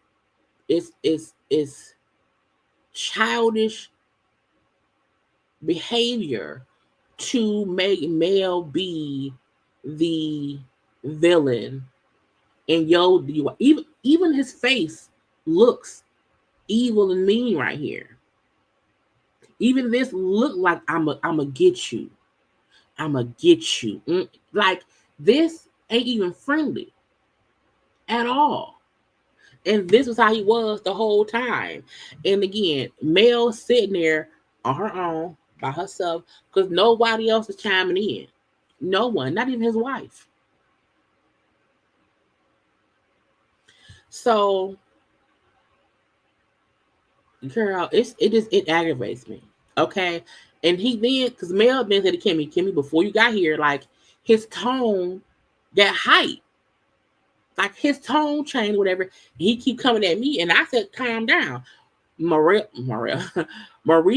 childish behavior to make Mel be the villain. And even his face looks evil and mean right here. Even this look like I'm a get you. I'ma get you. Like this ain't even friendly at all. And this was how he was the whole time. And again, Mel sitting there on her own by herself because nobody else is chiming in. No one, not even his wife. So, girl, it aggravates me. Okay. And he then, because Mel then said to Kimmi, before you got here, like his tone got hype. Like his tone changed, whatever. He keep coming at me. And I said, calm down. Maurice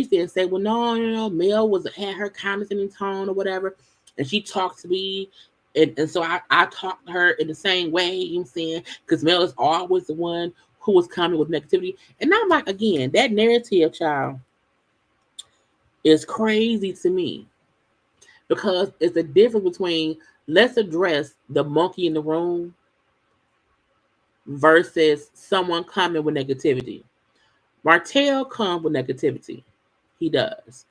then said, well, no, Mel had her condescending tone or whatever. And she talked to me. And so I talked to her in the same way, you know what I'm saying? Because Mel is always the one who was coming with negativity. And I'm like, again, that narrative, child, is crazy to me. Because it's the difference between let's address the monkey in the room versus someone coming with negativity. Martell comes with negativity. He does.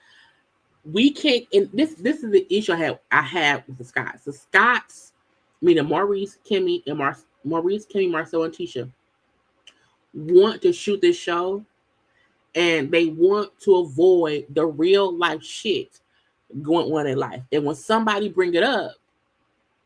We can't, and this is the issue I have with the Scots. The Scots, meaning Maurice, Kimmi, Marcel, and Tricia, want to shoot this show, and they want to avoid the real life shit going on in their life. And when somebody bring it up,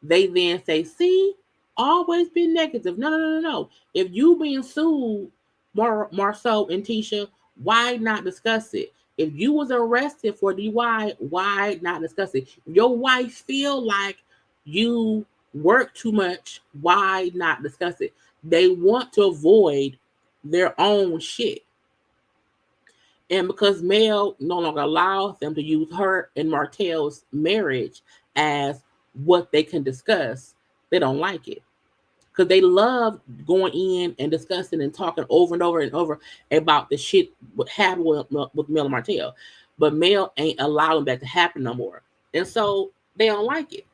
they then say, see, always been negative. No. If you being sued, Marcel and Tricia, why not discuss it? If you was arrested for DUI, why not discuss it? If your wife feel like you work too much, why not discuss it? They want to avoid their own shit. And because Mel no longer allows them to use her and Martell's marriage as what they can discuss, they don't like it. Because they love going in and discussing and talking over and over and over about the shit what happened with Mel and Martell. But Mel ain't allowing that to happen no more. And so they don't like it.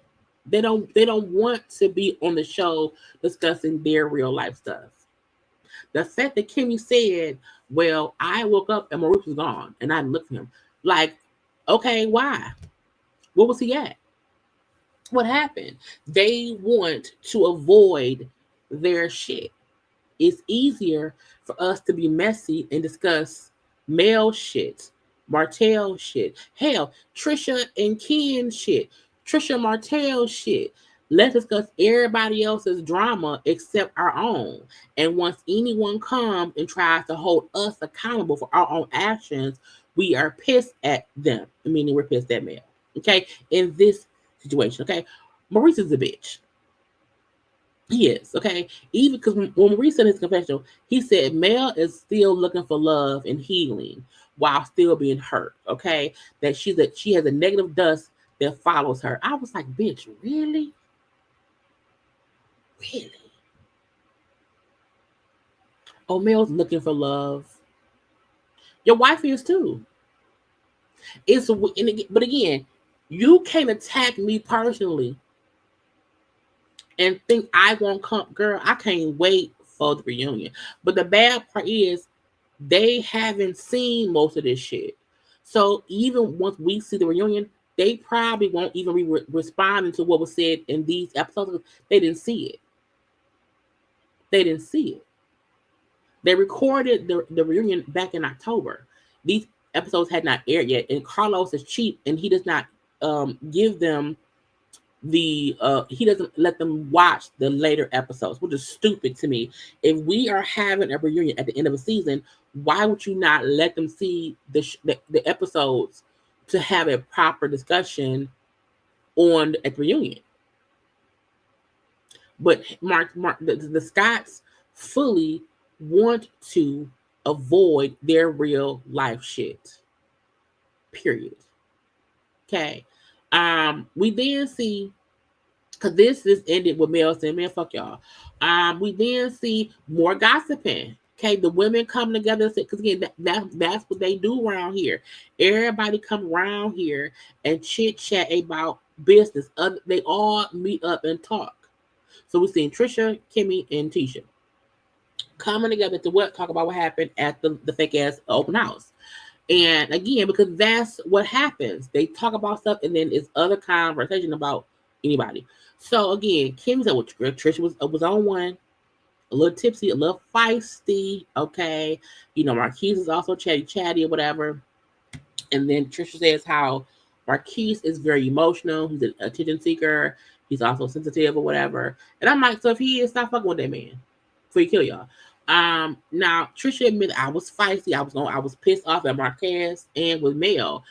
They don't want to be on the show discussing their real life stuff. The fact that Kimmi said, well, I woke up and Maurice was gone and I looked at him. Like, okay, why? Where was he at? What happened? They want to avoid their shit. It's easier for us to be messy and discuss male shit Martell shit. Hell, Tricia and Ken shit. Tricia Martell shit. Let's discuss everybody else's drama except our own. And once anyone comes and tries to hold us accountable for our own actions, we are pissed at them. Meaning we're pissed at Mel. Okay? In this situation, okay? Maurice is a bitch. He is, okay? Even because when Maurice said his confessional, he said Mel is still looking for love and healing while still being hurt, okay? That she has a negative dust that follows her. I was like, bitch, really? Really? Oh, Mel's looking for love. Your wife is too. But again, you can't attack me personally and think I won't come. Girl, I can't wait for the reunion. But the bad part is they haven't seen most of this shit. So even once we see the reunion, they probably won't even be responding to what was said in these episodes. They didn't see it. They didn't see it. They recorded the reunion back in October. These episodes had not aired yet, and Carlos is cheap, and he does not give them he doesn't let them watch the later episodes, which is stupid to me. If we are having a reunion at the end of a season, why would you not let them see the episodes to have a proper discussion at the reunion? But the Scotts fully want to avoid their real life shit. Period. Okay. We then see, because this is ended with Mel saying, man, fuck y'all. We then see more gossiping. Okay, the women come together because again, that's what they do around here. Everybody come around here and chit chat about business. They all meet up and talk. So we've seen Tricia, Kimmi, and Tisha coming together to talk about what happened at the fake ass open house. And again, because that's what happens. They talk about stuff and then it's other conversation about anybody. So again, Kim said, well, Tricia was on one, a little tipsy, a little feisty, okay. Marquise is also chatty or whatever. And then Tricia says how Marquise is very emotional. He's an attention seeker. He's also sensitive or whatever. And I'm like, so if he is, stop fucking with that man before he kill y'all. Now Tricia admitted I was feisty. I was pissed off at Marquez and with Mel.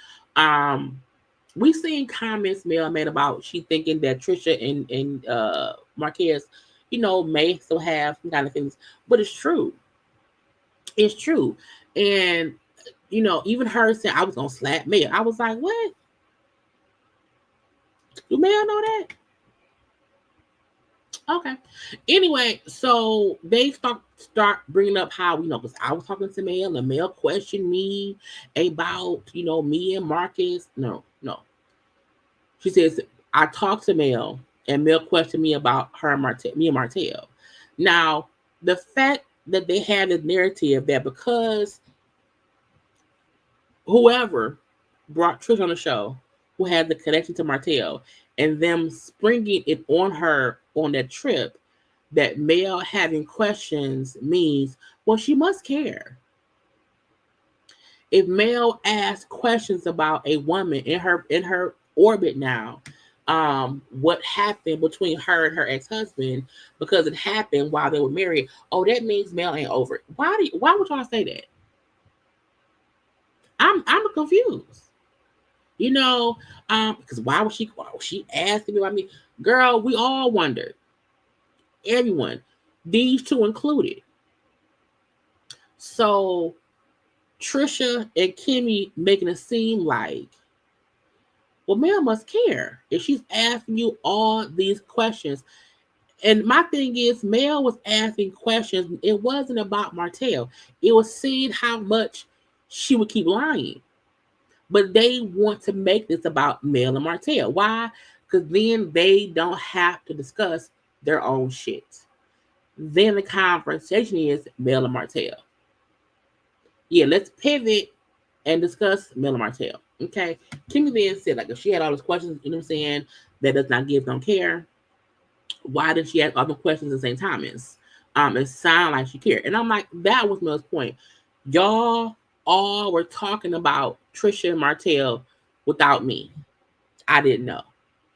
We seen comments Mel made about she thinking that Tricia and Marquez, may still have some kind of things, but it's true. It's true. And even her said I was gonna slap Mel. I was like, what? Do Mel know that? Okay. Anyway, so they start bringing up how because I was talking to Mel and Mel questioned me about me and Marcus. No. She says I talked to Mel and Mel questioned me about me and Martell. Now the fact that they had this narrative that because whoever brought Trish on the show, who had the connection to Martell, and them springing it on her on that trip, that Mel having questions means, well, she must care. If Mel asks questions about a woman in her orbit now, what happened between her and her ex-husband, because it happened while they were married, oh, that means Mel ain't over it. Why would y'all say that? I'm confused. Because why was she asking me about me? Girl, we all wondered. Everyone, these two included. So Tricia and Kimmi making it seem like, well, Mel must care if she's asking you all these questions. And my thing is, Mel was asking questions. It wasn't about Martell. It was seeing how much she would keep lying. But they want to make this about Mel and Martell. Why? Because then they don't have to discuss their own shit. Then the conversation is Mel and Martell. Yeah, let's pivot and discuss Mel and Martell. Okay. Kimmi then said, like, if she had all those questions, that does not give, don't care. Why did she ask other questions at the same time? It sounded like she cared. And I'm like, that was Mel's point. Y'all all were talking about Tricia and Martell without me. I didn't know.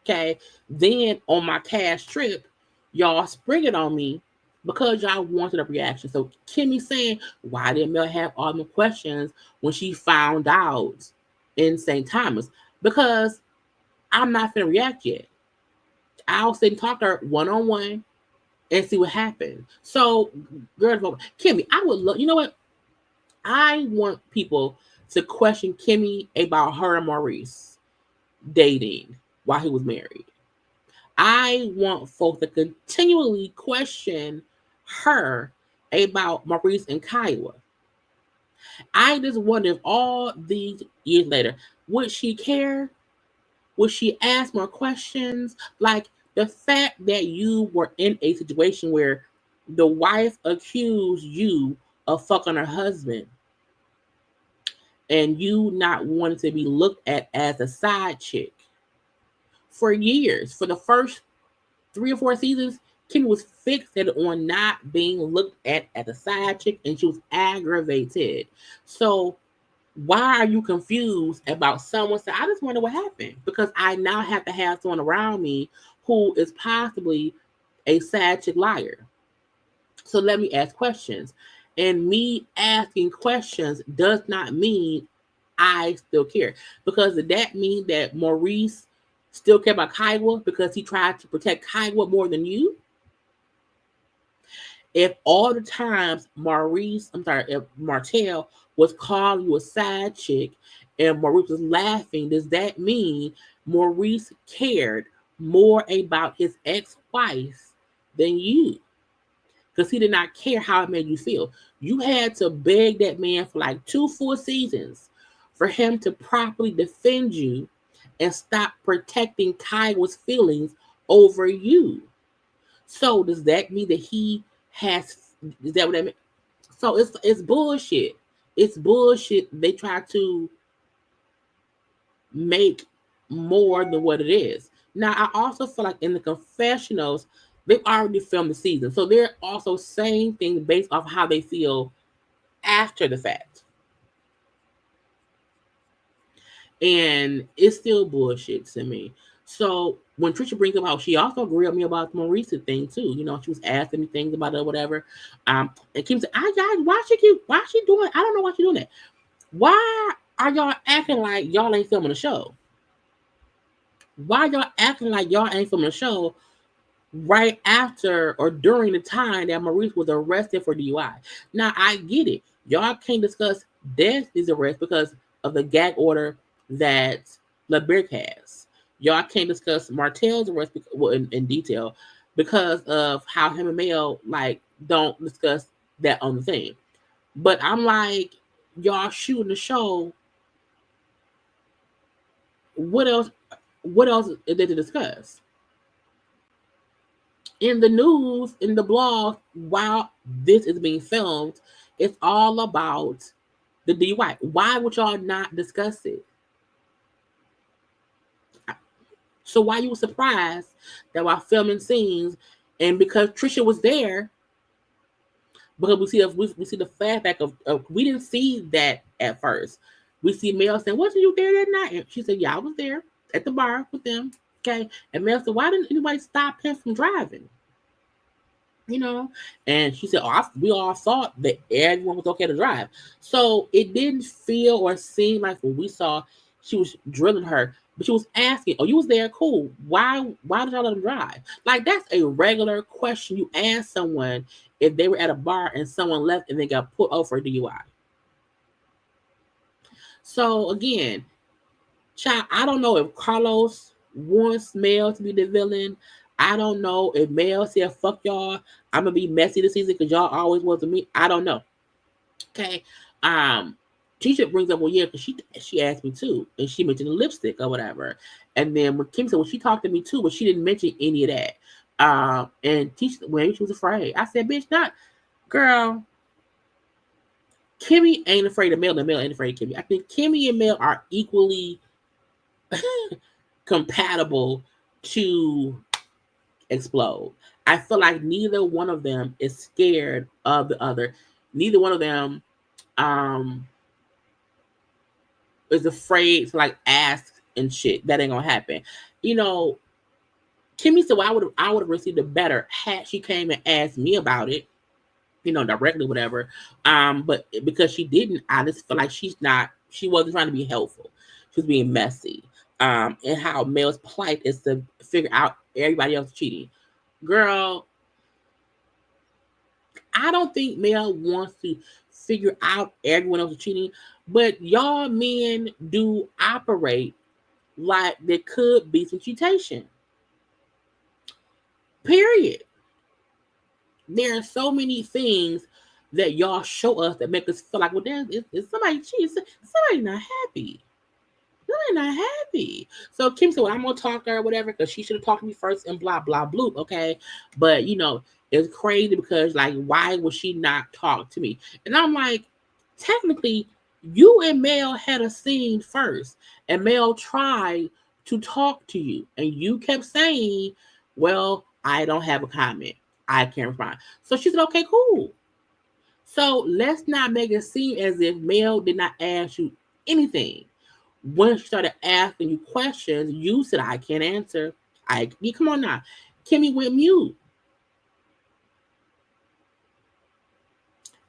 Okay. Then on my cash trip, y'all spring it on me because y'all wanted a reaction. So Kimmi saying, why didn't Mel have all the questions when she found out in St. Thomas? Because I'm not finna react yet. I'll sit and talk to her one-on-one and see what happens. So, girl, Kimmi, I would love, you know what? I want people to question Kimmi about her and Maurice dating while he was married. I want folks to continually question her about Maurice and Kiowa. I just wonder if all these years later, would she care? Would she ask more questions? Like the fact that you were in a situation where the wife accused you of fucking her husband and you not wanting to be looked at as a side chick for years, for the first 3 or 4 seasons, Kimmi was fixated on not being looked at as a side chick and she was aggravated. So why are you confused about someone saying, I just wonder what happened? Because I now have to have someone around me who is possibly a side chick liar. So let me ask questions. And me asking questions does not mean I still care. Because did that mean that Maurice still care about Kiowa because he tried to protect Kiowa more than you? If all the times if Martell was calling you a side chick and Maurice was laughing, does that mean Maurice cared more about his ex-wife than you? Because he did not care how it made you feel. You had to beg that man for like 2 full seasons for him to properly defend you and stop protecting Kiowa's feelings over you. So does that mean that he has? Is that what that means? So it's bullshit. It's bullshit. They try to make more than what it is. Now I also feel like in the confessionals, they've already filmed the season, so they're also saying things based off how they feel after the fact. And it's still bullshit to me. So when Tricia brings up how she also grilled me about the Maurice thing too, she was asking me things about it or whatever. And Kim said, why she doing? I don't know why she doing that. Why are y'all acting like y'all ain't filming a show? Why y'all acting like y'all ain't filming a show right after or during the time that Maurice was arrested for DUI? Now I get it. Y'all can't discuss Destiny's arrest because of the gag order that LeBerc has. Y'all can't discuss Martell's arrest in detail because of how him and Mel don't discuss that on the thing. But I'm like, y'all shooting the show. What else? What else is there to discuss? In the news, in the blog, while this is being filmed, it's all about the DUI. Why would y'all not discuss it? So why you were surprised that while filming scenes, and because Tricia was there, because we see the flashback of we didn't see that at first. We see Mel saying, "Wasn't you there that night?" And she said, "Yeah, I was there at the bar with them." Okay, and Mel said, "Why didn't anybody stop him from driving?" And she said, we all thought that everyone was okay to drive. So it didn't feel or seem like when we saw she was drilling her, but she was asking, "Oh, you was there? Cool. Why did y'all let them drive?" Like, that's a regular question you ask someone if they were at a bar and someone left and they got put over for DUI. So again, child, I don't know if Carlos wants Mel to be the villain. I don't know if Mel said, "Fuck y'all, I'm gonna be messy this season because y'all always was with me." I don't know. Okay. Tricia brings up, well, yeah, because she asked me too, and she mentioned the lipstick or whatever. And then when Kim said, well, she talked to me too, but she didn't mention any of that. And Tricia, well, she was afraid. I said, "Bitch, not girl. Kimmi ain't afraid of Mel, and Mel ain't afraid of Kimmi. I think Kimmi and Mel are equally compatible to explode. I feel like neither one of them is scared of the other. Neither one of them is afraid to like ask and shit. That ain't gonna happen. You know, Kimmi said, well, I would have received it better had she came and asked me about it, you know, directly, whatever. But because she didn't, I just feel like she wasn't trying to be helpful. She was being messy. And how Mel's plight is to figure out everybody else cheating. Girl, I don't think Mel wants to figure out everyone else is cheating, but y'all men do operate like there could be some cheatation. Period. There are so many things that y'all show us that make us feel like, well, it's somebody cheating. Somebody not happy. Somebody not happy. So Kim said, well, I'm going to talk to her or whatever because she should have talked to me first and blah, blah, blah. Okay. But, you know, it's crazy because, like, why would she not talk to me? And I'm like, technically, you and Mel had a scene first. And Mel tried to talk to you. And you kept saying, well, I don't have a comment. I can't respond. So she said, okay, cool. So let's not make it seem as if Mel did not ask you anything. When she started asking you questions, you said, I can't answer. Come on now. Kimmi went mute.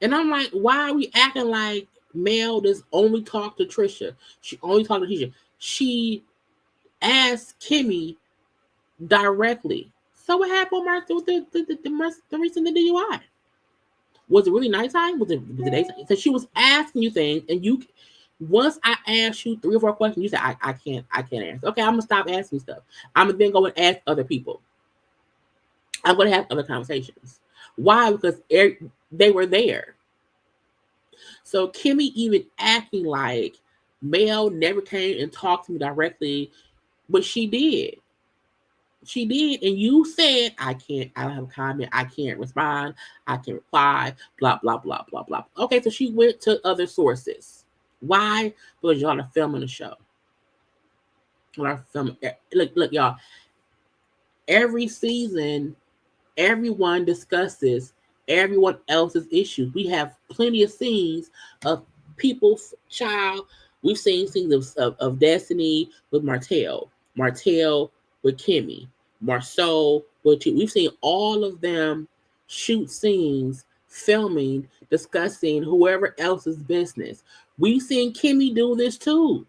And I'm like, why are we acting like Mel does only talk to Tricia? She only talked to Tricia. She asked Kimmi directly. So what happened with the recent DUI? Was it really nighttime? Was it daytime? So she was asking you things, and you, once I asked you 3 or 4 questions, you said I can't answer. Okay, I'm gonna stop asking stuff. I'm gonna then go and ask other people. I'm gonna have other conversations. Why? Because they were there. So Kimmi even acting like Mel never came and talked to me directly, but she did. She did, and you said, I don't have a comment, I can't respond, I can't reply, blah, blah, blah, blah, blah. Okay, so she went to other sources. Why? Because y'all are filming the show. Look, y'all. Every season, everyone discusses everyone else's issues. We have plenty of scenes of people's child. We've seen scenes of Destiny with Martell with Kimmi, Marceau with you. We've seen all of them shoot scenes, filming, discussing whoever else's business. We've seen Kimmi do this too.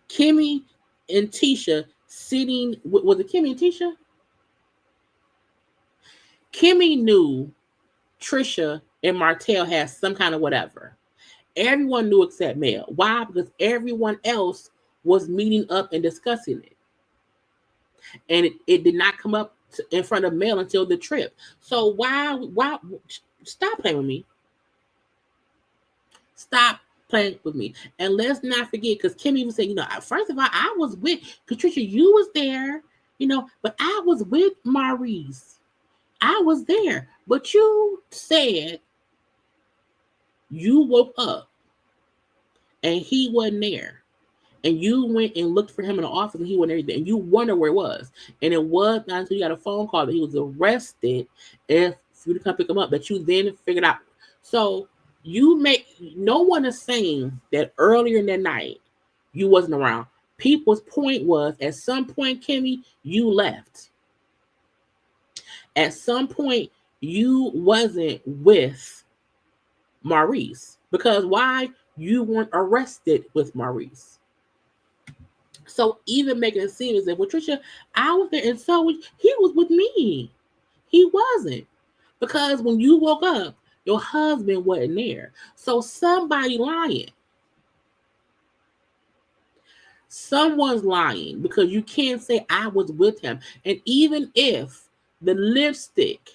Kimmi and Tisha sitting, was it Kimmi and Tisha? Kimmi knew Tricia and Martell had some kind of whatever. Everyone knew except Mel. Why? Because everyone else was meeting up and discussing it. And it did not come up in front of Mel until the trip. So why stop playing with me? Stop playing with me. And let's not forget, because Kimmi even said, first of all, I was with Tricia, you was there, but I was with Maurice. I was there. But you said you woke up and he wasn't there. And you went and looked for him in the office and he wasn't there. And you wonder where it was. And it was not until you got a phone call that he was arrested and for you to come pick him up that you then figured out. So no one is saying that earlier in that night you wasn't around. People's point was, at some point, Kimmi, you left. At some point, you wasn't with Maurice. Because why? You weren't arrested with Maurice. So even making it seem as if, well, Tricia, I was there and so he was with me. He wasn't. Because when you woke up, your husband wasn't there. So somebody lying. Someone's lying because you can't say I was with him. And even if the lipstick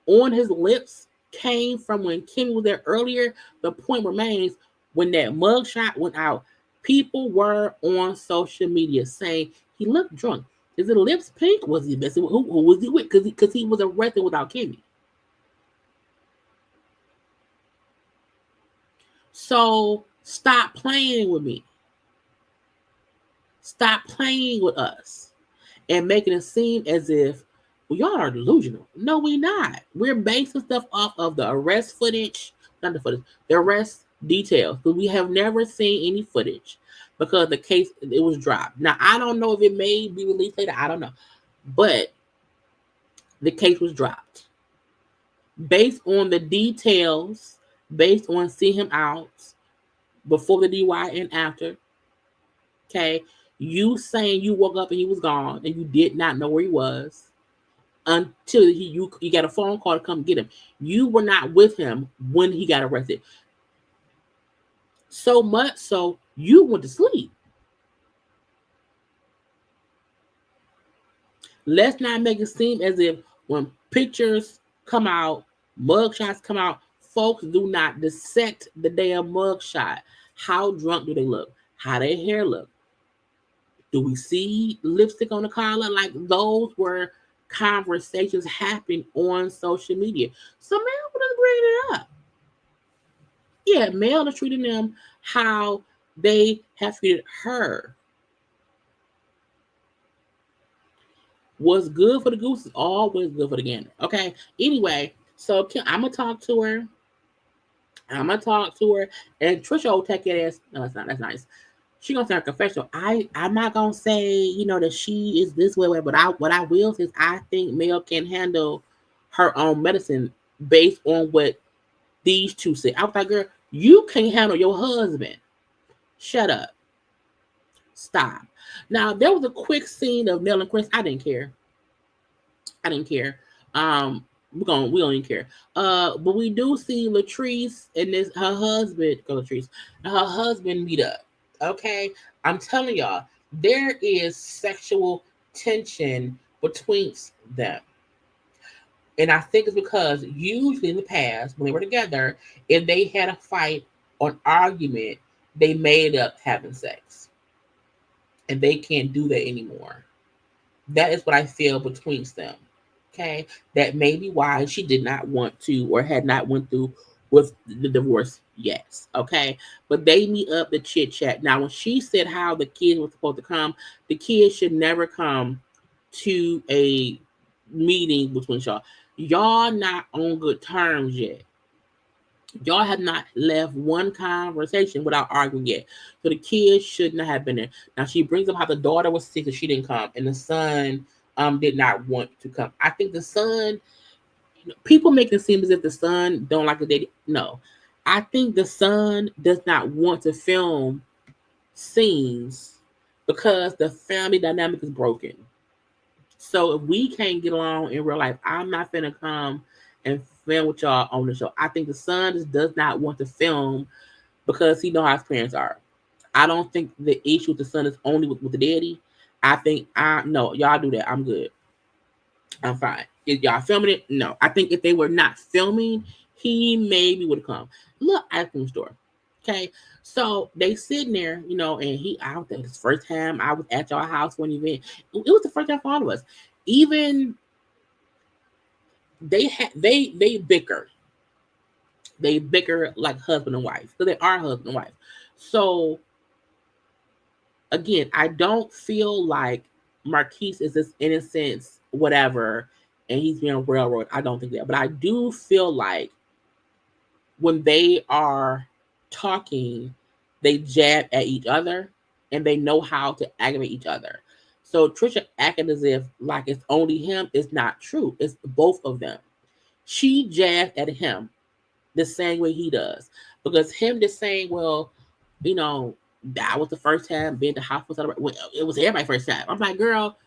on his lips came from when Kimmi was there earlier, the point remains, when that mugshot went out, people were on social media saying he looked drunk. Is his lips pink? Was he messing with? Who was he with? Because he was arrested without Kimmi. So stop playing with me. Stop playing with us and making it seem as if, well, y'all are delusional. No, we're not. We're basing stuff off of the arrest footage, not the footage, the arrest details, but we have never seen any footage because the case it was dropped. Now I don't know if it may be released later. I don't know, but the case was dropped based on the details, based on seeing him out before the DUI and after. Okay, you saying you woke up and he was gone and you did not know where he was until you got a phone call to come get him. You were not with him when he got arrested. So much so you went to sleep. Let's not make it seem as if when pictures come out, mugshots come out, folks do not dissect the damn mugshot. How drunk do they look? How their hair look? Do we see lipstick on the collar? Like those were conversations happening on social media. So man wouldn't bring it up. Yeah, Mel is treating them how they have treated her. What's good for the goose is always good for the gander. Okay. Anyway, so I'm gonna talk to her. And Tricia will take it as no, that's not. That's nice. She gonna say her confessional. I'm not gonna say that she is this way, but what I will say is I think Mel can handle her own medicine based on what these two said. I was like, girl, you can't handle your husband. Shut up. Stop. Now there was a quick scene of Mel and Chris. I didn't care. We don't even care. But we do see Latrice and her husband meet up. Okay, I'm telling y'all, there is sexual tension between them. And I think it's because usually in the past, when they were together, if they had a fight or an argument, they made up having sex. And they can't do that anymore. That is what I feel between them. Okay, that may be why she did not want to or had not went through with the divorce yet. Okay, but they meet up to chit chat. Now, when she said how the kids were supposed to come, the kids should never come to a meeting between y'all. Y'all not on good terms yet. Y'all have not left one conversation without arguing yet. So the kids should not have been there. Now she brings up how the daughter was sick and she didn't come, and the son did not want to come. I think the son, people make it seem as if the son don't like the date. No. I think the son does not want to film scenes because the family dynamic is broken. So if we can't get along in real life, I'm not finna come and film with y'all on the show. I think the son just does not want to film because he knows how his parents are. I don't think the issue with the son is only with the daddy. I think no, y'all do that. I'm good. I'm fine. If y'all filming it, no. I think if they were not filming, he maybe would have come. Look, ice cream store. Okay. So they sitting there, and I don't think it's the first time I was at y'all house for an event. It was the first time for all of us. Even they bicker. They bicker like husband and wife. So they are husband and wife. So again, I don't feel like Marquise is this innocent whatever and he's being railroad. I don't think that. But I do feel like when they are talking, they jab at each other and they know how to aggravate each other. So Tricia acting as if like it's only him is not true. It's both of them. She jabbed at him the same way he does. Because him just saying, well, that was the first time being to hospital celebrate. Well, it was everybody's first time. I'm like, girl,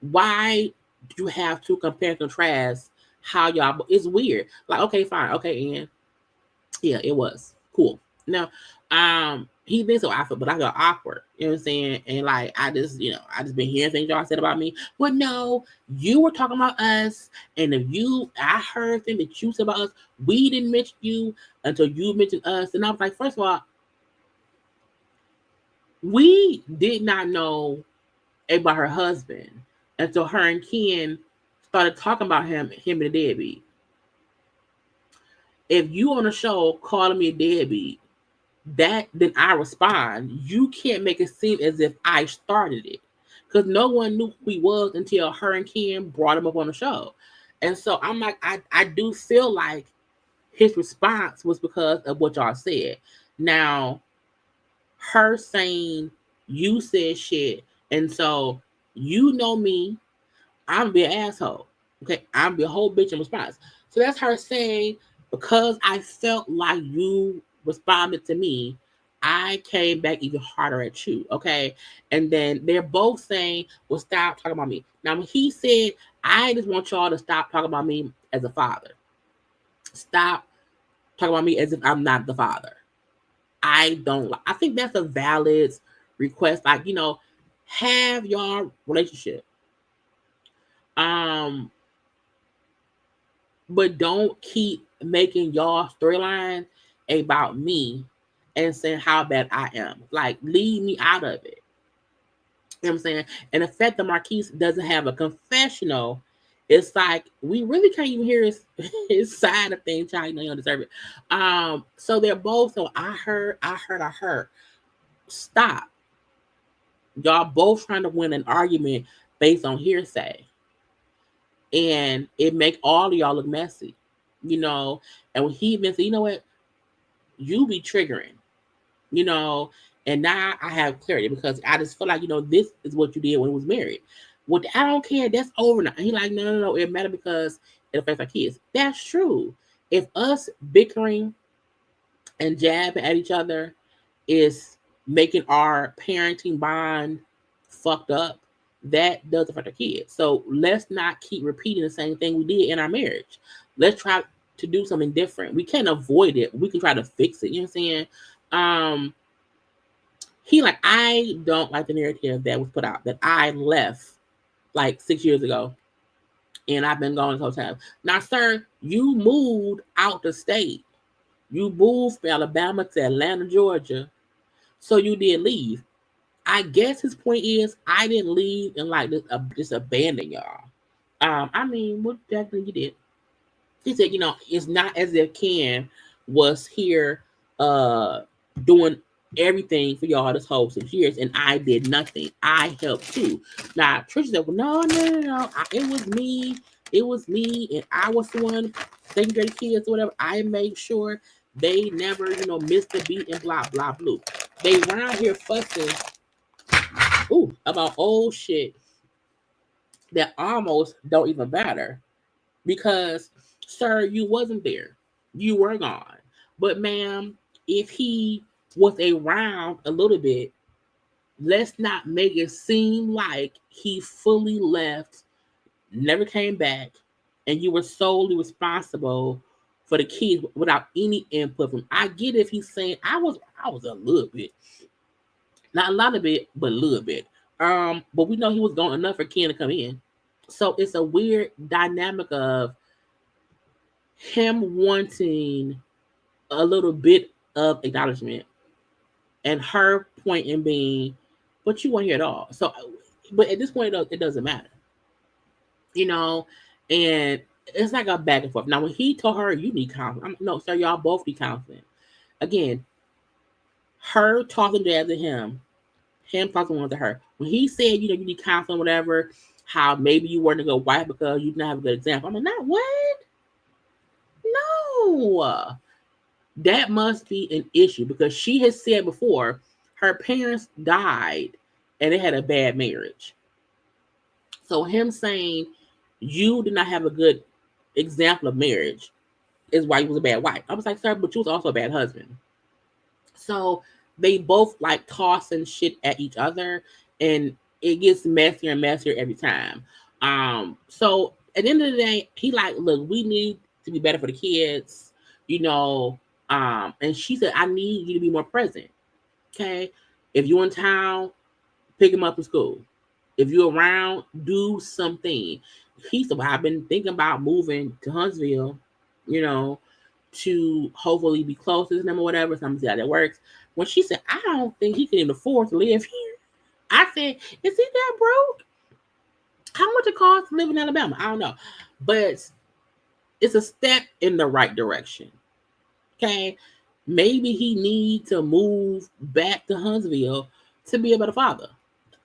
why do you have to compare and contrast how y'all? It's weird. Like, okay, fine, okay, Ian. Yeah, it was cool. Now, he been so awkward, but I got awkward. You know what I'm saying? And like, I just been hearing things y'all said about me. But no, you were talking about us, and I heard things that you said about us. We didn't mention you until you mentioned us, and I was like, first of all, we did not know about her husband until her and Ken started talking about him and the deadbeat. If you on a show calling me a deadbeat, then I respond. You can't make it seem as if I started it, because no one knew who he was until her and Ken brought him up on the show. And so I'm like, I do feel like his response was because of what y'all said. Now, her saying you said shit, and so you know me, I'm be an asshole. Okay, I'm be a whole bitch in response. So that's her saying, because I felt like you responded to me, I came back even harder at you. Okay, and then they're both saying, well, stop talking about me. Now, when he said, I just want y'all to stop talking about me as a father. Stop talking about me as if I'm not the father. I think that's a valid request. Like, have your relationship. But don't keep making y'all storyline about me and saying how bad I am. Like, leave me out of it. You know what I'm saying? And the fact that Marquise doesn't have a confessional, it's like we really can't even hear his side of things, child. You don't deserve it. So they're both. So I heard. Stop. Y'all both trying to win an argument based on hearsay, and it make all of y'all look messy. And when he even said, you know what, you be triggering, and now I have clarity because I just feel like, this is what you did when we was married. Well, I don't care. That's over now. And he like, no. It matters because it affects our kids. That's true. If us bickering and jabbing at each other is making our parenting bond fucked up, that does affect our kids. So let's not keep repeating the same thing we did in our marriage. Let's try to do something different. We can't avoid it. We can try to fix it. You know what I'm saying? He like, I don't like the narrative that was put out that I left like 6 years ago and I've been gone this whole time. Now, sir, you moved out the state. You moved from Alabama to Atlanta, Georgia. So you did leave. I guess his point is I didn't leave and like just abandon y'all. I mean, what exactly you did? He said, it's not as if Ken was here doing everything for y'all this whole 6 years and I did nothing. I helped too. Now, Tricia said, well, no. It was me, and I was the one taking care of the kids or whatever. I made sure they never, missed a beat and blah, blah, blah. They around here fussing about old shit that almost don't even matter. Because, sir, you wasn't there. You were gone. But, ma'am, if he was around a little bit, let's not make it seem like he fully left, never came back, and you were solely responsible for the kids without any input from. I get if he's saying I was a little bit, not a lot of it, but a little bit. But we know he was gone enough for Ken to come in. So it's a weird dynamic of him wanting a little bit of acknowledgement and her point in being, but you weren't here at all. So, but at this point, it doesn't matter, and it's like a back and forth. Now, when he told her, you need counseling. No, sir, y'all both need counseling. Again, her talking to him talking to her. When he said, you need counseling, whatever, how maybe you weren't a good wife because you didn't have a good example. I'm like, not what? No. That must be an issue because she has said before her parents died and they had a bad marriage. So him saying you did not have a good example of marriage is why you was a bad wife. I was like, sir, but you was also a bad husband. So they both like tossing shit at each other and it gets messier and messier every time. So at the end of the day, he like, look, we need to be better for the kids, and she said, I need you to be more present. Okay. If you're in town, pick him up in school. If you're around, do something. He said, well, I've been thinking about moving to Huntsville, to hopefully be close to them or whatever. So I'm gonna see how that works. When she said, I don't think he can even afford to live here. I said, is he that broke? How much it costs to live in Alabama? I don't know. But it's a step in the right direction. Okay. Maybe he needs to move back to Huntsville to be a better father.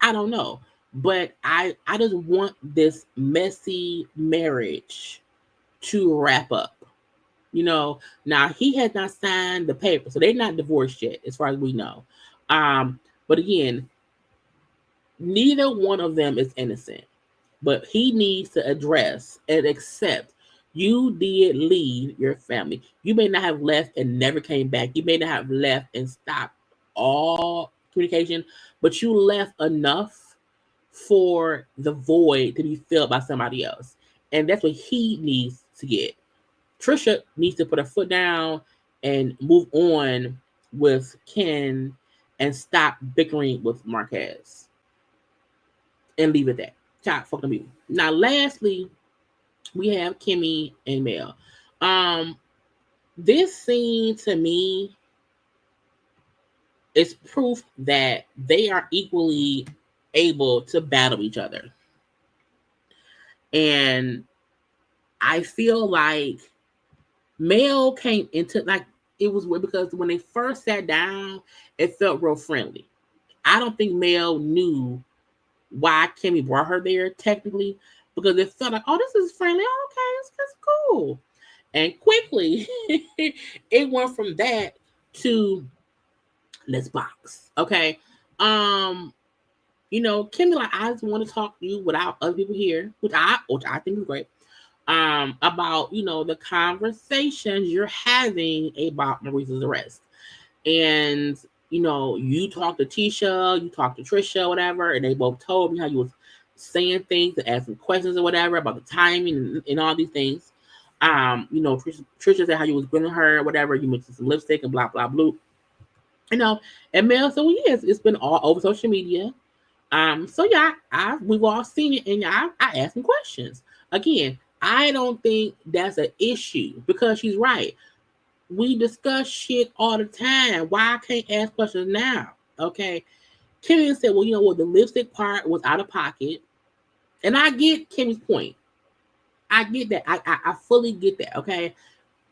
I don't know. But I just want this messy marriage to wrap up. Now he has not signed the paper, so they're not divorced yet, as far as we know. But again, neither one of them is innocent. But he needs to address and accept you did leave your family. You may not have left and never came back. You may not have left and stopped all communication, but you left enough for the void to be filled by somebody else. And that's what he needs to get. Tricia needs to put her foot down and move on with Ken and stop bickering with Marquez. And leave it at that. Child fucking people. Now, lastly, we have Kimmi and Mel. This scene to me is proof that they are equally able to battle each other. And I feel like Mel came into, like, it was weird because when they first sat down, it felt real friendly. I don't think Mel knew why Kimmi brought her there technically, because it felt like, oh, this is friendly. Oh, okay, it's cool. And quickly, it went from that to let's box. Okay. Kimmi, like, I just want to talk to you without other people here, which I think is great. About, the conversations you're having about Maurice's arrest. And, you talked to Tisha, you talked to Tricia, whatever, and they both told me how you was saying things and asking questions or whatever about the timing and all these things. Tricia said how you was grilling her, whatever, you mentioned some lipstick and blah, blah, blah. And Mel said, well, yes, it's been all over social media. So yeah, we've all seen it, and I asked some questions. Again, I don't think that's an issue because she's right. We discuss shit all the time. Why I can't ask questions now? Okay. Kimmi said, well, the lipstick part was out of pocket. And I get Kimmy's point. I get that. I fully get that. Okay.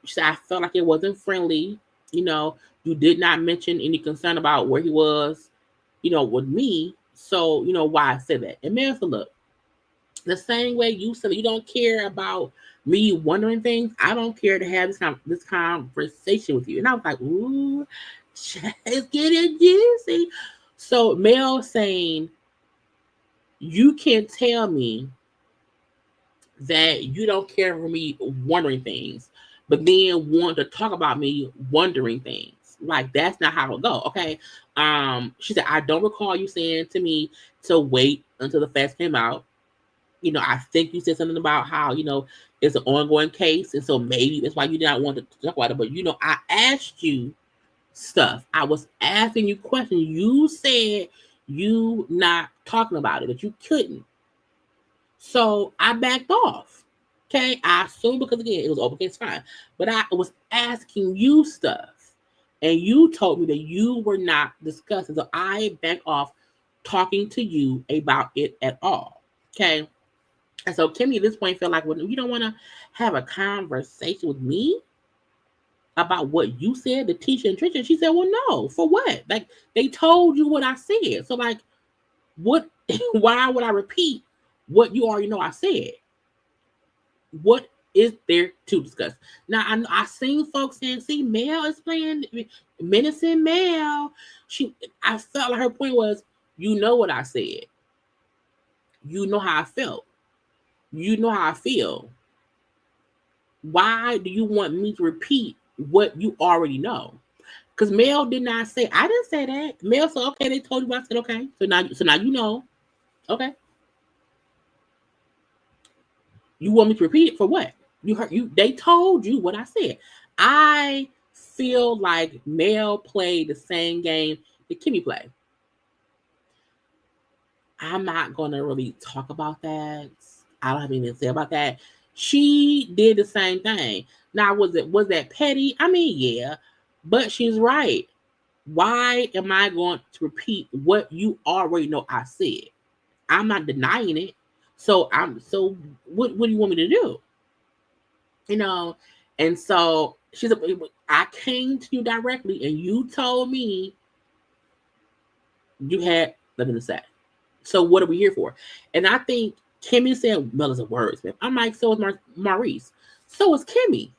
She said, I felt like it wasn't friendly. You did not mention any concern about where he was, with me. So, why I said that. And Mel said, look, the same way you said you don't care about me wondering things, I don't care to have this conversation with you. And I was like, ooh, it's getting juicy. So Mel saying, you can't tell me that you don't care for me wondering things, but then want to talk about me wondering things. Like, that's not how it'll go. Okay. She said, I don't recall you saying to me to wait until the facts came out. I think you said something about how, it's an ongoing case. And so maybe that's why you did not want to talk about it. But, I asked you stuff. I was asking you questions. You said you not talking about it, that you couldn't. So I backed off. Okay. I assume because, again, it was over. Okay, it's fine. But I was asking you stuff. And you told me that you were not discussing. So I backed off talking to you about it at all. Okay. And so Kimmi at this point felt like, well, you don't want to have a conversation with me about what you said to Tisha and Tricia. And she said, well, no, for what? Like, they told you what I said. So, like, what? Why would I repeat what you already know I said? What is there to discuss? Now, I seen folks saying, see, Mel is playing menacing Mel. I felt like her point was, you know what I said. You know how I felt. You know how I feel. Why do you want me to repeat what you already know? Because Mel did not say, I didn't say that. Mel said, okay, they told you what I said, okay. So now you know. Okay. You want me to repeat it for what? They told you what I said. I feel like Mel played the same game that Kimmi played. I'm not gonna really talk about that. I don't have anything to say about that. She did the same thing. Now, was that petty? I mean, yeah, but she's right. Why am I going to repeat what you already know I said? I'm not denying it. So what do you want me to do? And so she's I came to you directly and you told me you had nothing to say. So what are we here for? And I think Kimmi said, Mel is a wordsmith. I'm like, so is Maurice. So is Kimmi.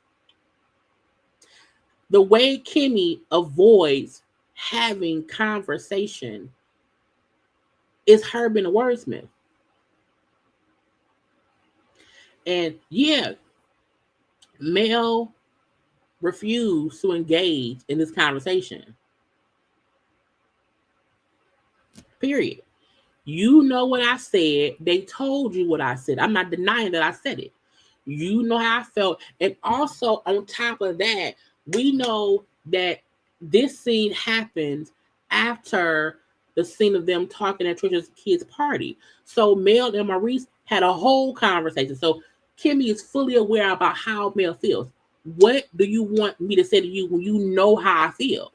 The way Kimmi avoids having conversation is her being a wordsmith. And yeah, Mel refused to engage in this conversation. Period. You know what I said. They told you what I said. I'm not denying that I said it. You know how I felt. And also, on top of that, we know that this scene happened after the scene of them talking at Tricia's kids' party. So Mel and Maurice had a whole conversation. So Kimmi is fully aware about how Mel feels. What do you want me to say to you when you know how I feel?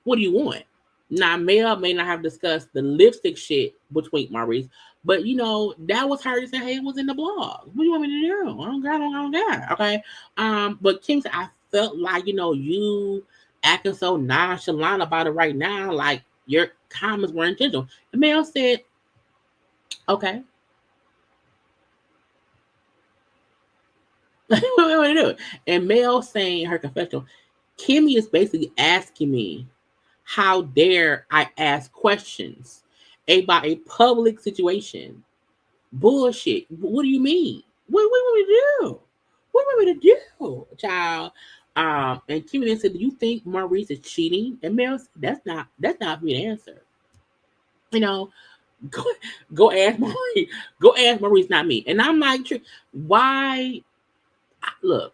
What do you want? Now, Mel may not have discussed the lipstick shit between Maurice, but that was her saying, "Hey, it was in the blog. What do you want me to do? I don't got. Okay." But Kim said, "I felt like you acting so nonchalant about it right now, like your comments were intentional." And Mel said, "Okay." What do you want to do? And Mel saying her confessional, Kimmi is basically asking me, how dare I ask questions about a public situation? Bullshit. What do you mean? What do we do? What do we do, child? And Kimmi then said, "Do you think Maurice is cheating?" And Mel said, That's not me to answer. You know, go, go ask Maurice. Go ask Maurice, not me. And I'm like, why? Look,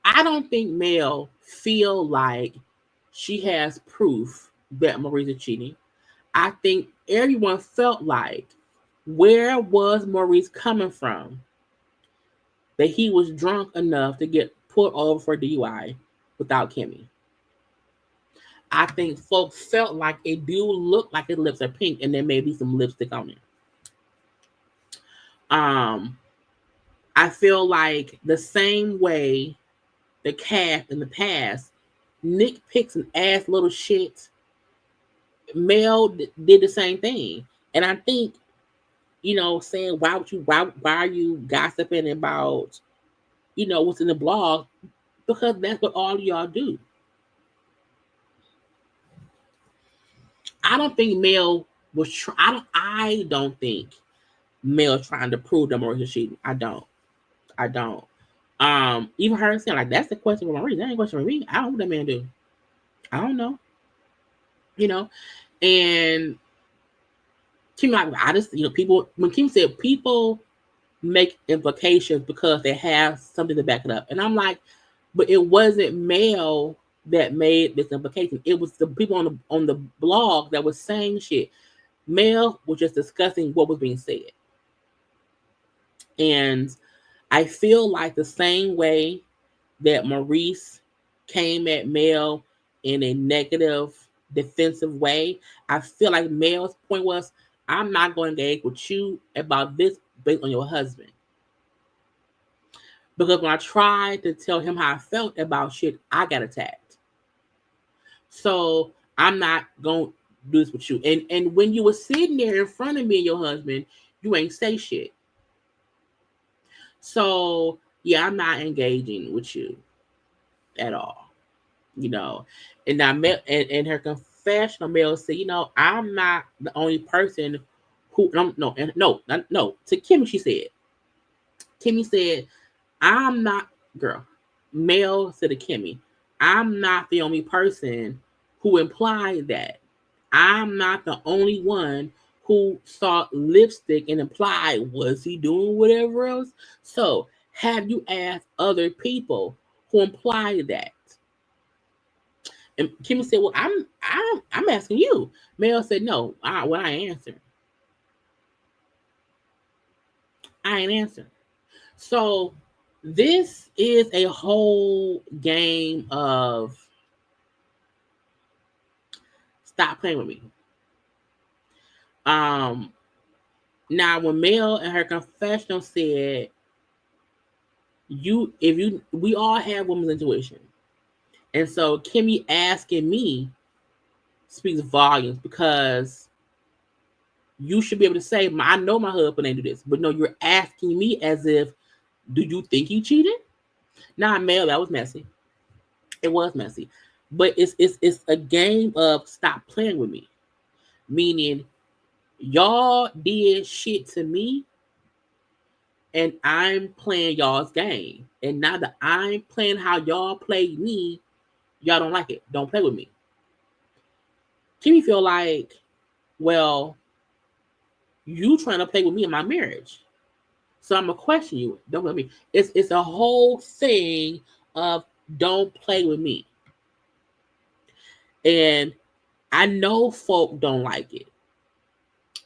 I don't think Mel feel like she has proof that Maurice is cheating. I think everyone felt like, where was Maurice coming from that he was drunk enough to get pulled over for DUI without Kimmi? I think folks felt like it do look like his lips are pink and there may be some lipstick on it. I feel like the same way the cast in the past, Nick picks an ass little shit. Mel did the same thing, and I think saying why are you gossiping about what's in the blog, because that's what all of y'all do. I don't think Mel was I don't think Mel trying to prove that Maurice is cheating. I don't. Even her saying like, that's the question for Maurice. That ain't a question for me. I don't know what that man do. I don't know. And Kim, like, I just people, when Kim said people make implications because they have something to back it up, and I'm like, but it wasn't Mel that made this implication. It was the people on the blog that was saying shit. Mel was just discussing what was being said. And I feel like the same way that Maurice came at Mel in a negative, defensive way, I feel like Mel's point was, I'm not going to engage with you about this based on your husband. Because when I tried to tell him how I felt about shit, I got attacked. So I'm not going to do this with you. And when you were sitting there in front of me and your husband, you ain't say shit. So yeah, I'm not engaging with you at all. And I met in her confessional, Mel said, I'm not the only person who no. To Kimmi, Kimmi said, I'm not, girl. Mel said to Kimmi, I'm not the only person who implied that. I'm not the only one who saw lipstick and implied, was he doing whatever else? So have you asked other people who implied that? And Kimmi said, well, I'm asking you. Mel said, no, I ain't answering. I ain't answering. So this is a whole game of stop playing with me. Now when Mel in her confessional said, we all have women's intuition. And so Kimmi asking me speaks volumes, because you should be able to say, I know my husband ain't do this. But no, you're asking me as if, do you think he cheated? Not Mel, that was messy. It was messy. But it's a game of stop playing with me. Meaning y'all did shit to me and I'm playing y'all's game. And now that I'm playing how y'all play me, y'all don't like it. Don't play with me. Kimmi feel like, well, you trying to play with me in my marriage. So I'm gonna question you. Don't let me. It's a whole thing of don't play with me. And I know folk don't like it.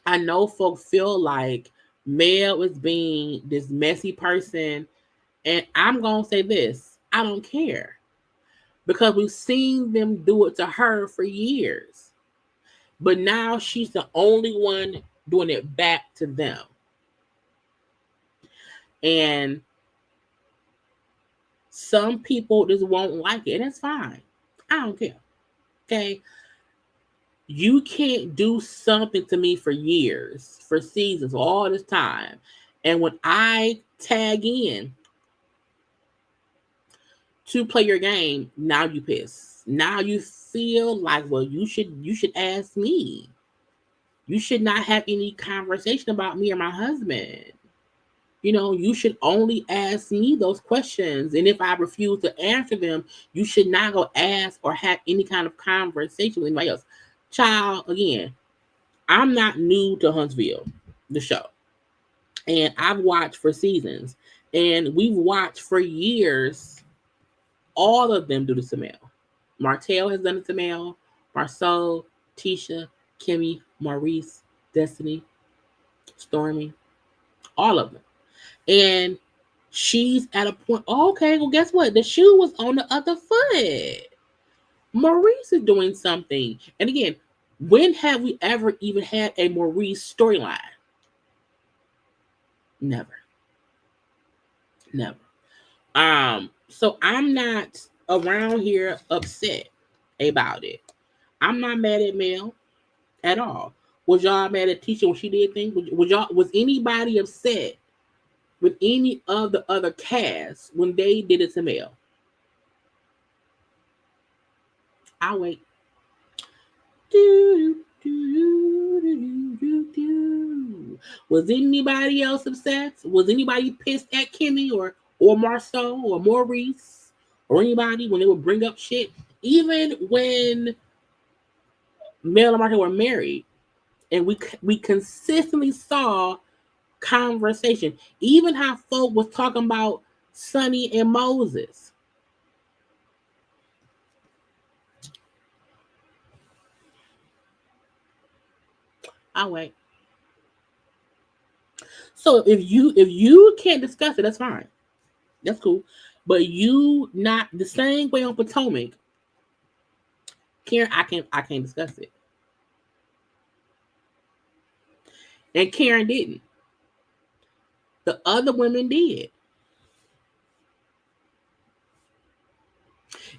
I know folk feel like Mel is being this messy person. And I'm gonna say this. I don't care. Because we've seen them do it to her for years. But now she's the only one doing it back to them. And some people just won't like it. And that's fine. I don't care. Okay. You can't do something to me for years, for seasons, all this time. And when I tag in to play your game, now you piss. Now you feel like, well, you should ask me. You should not have any conversation about me or my husband. You should only ask me those questions. And if I refuse to answer them, you should not go ask or have any kind of conversation with anybody else. Child, again, I'm not new to Huntsville, the show. And I've watched for seasons. And we've watched for years all of them do this to Mel. Martell has done it to Mel. Marceau, Tisha, Kimmi, Maurice, Destiny, Stormy, all of them. And she's at a point, okay, well, guess what? The shoe was on the other foot. Maurice is doing something. And again, when have we ever even had a Maurice storyline? Never. So I'm not around here upset about it. I'm not mad at Mel at all. Was y'all mad at Tisha when she did things? Was anybody upset with any of the other cast when they did it to Mel? I'll wait. Was anybody else upset? Was anybody pissed at Kimmi or Marceau or Maurice or anybody when they would bring up shit? Even when Mel and Martha were married, and we consistently saw conversation. Even how folk was talking about Sonny and Moses. I'll wait. So if you can't discuss it, that's fine. That's cool. But you not the same way on Potomac. Karen, I can't discuss it. And Karen didn't. The other women did.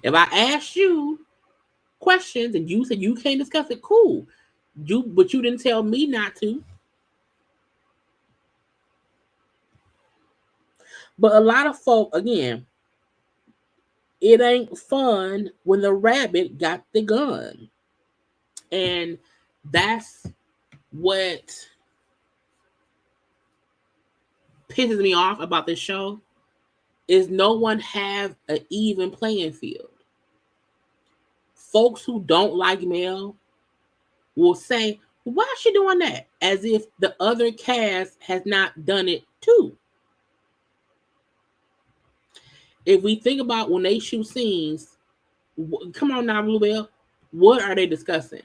If I asked you questions and you said you can't discuss it, cool. But you didn't tell me not to. But a lot of folk, again, it ain't fun when the rabbit got the gun. And that's what pisses me off about this show is no one have an even playing field. Folks who don't like Mel will say, why is she doing that? As if the other cast has not done it too. If we think about when they shoot scenes, come on now, Bluebell, what are they discussing?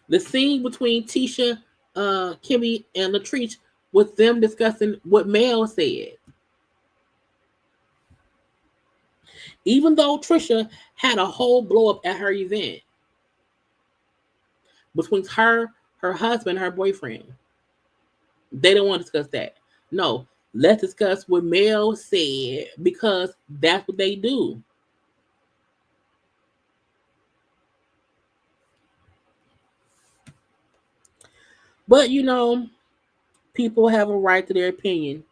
The scene between Tisha, Kimmi, and Latrice was them discussing what Mel said. Even though Tricia had a whole blow up at her event between her husband, her boyfriend. They don't want to discuss that. No, let's discuss what Mel said because that's what they do. But people have a right to their opinion.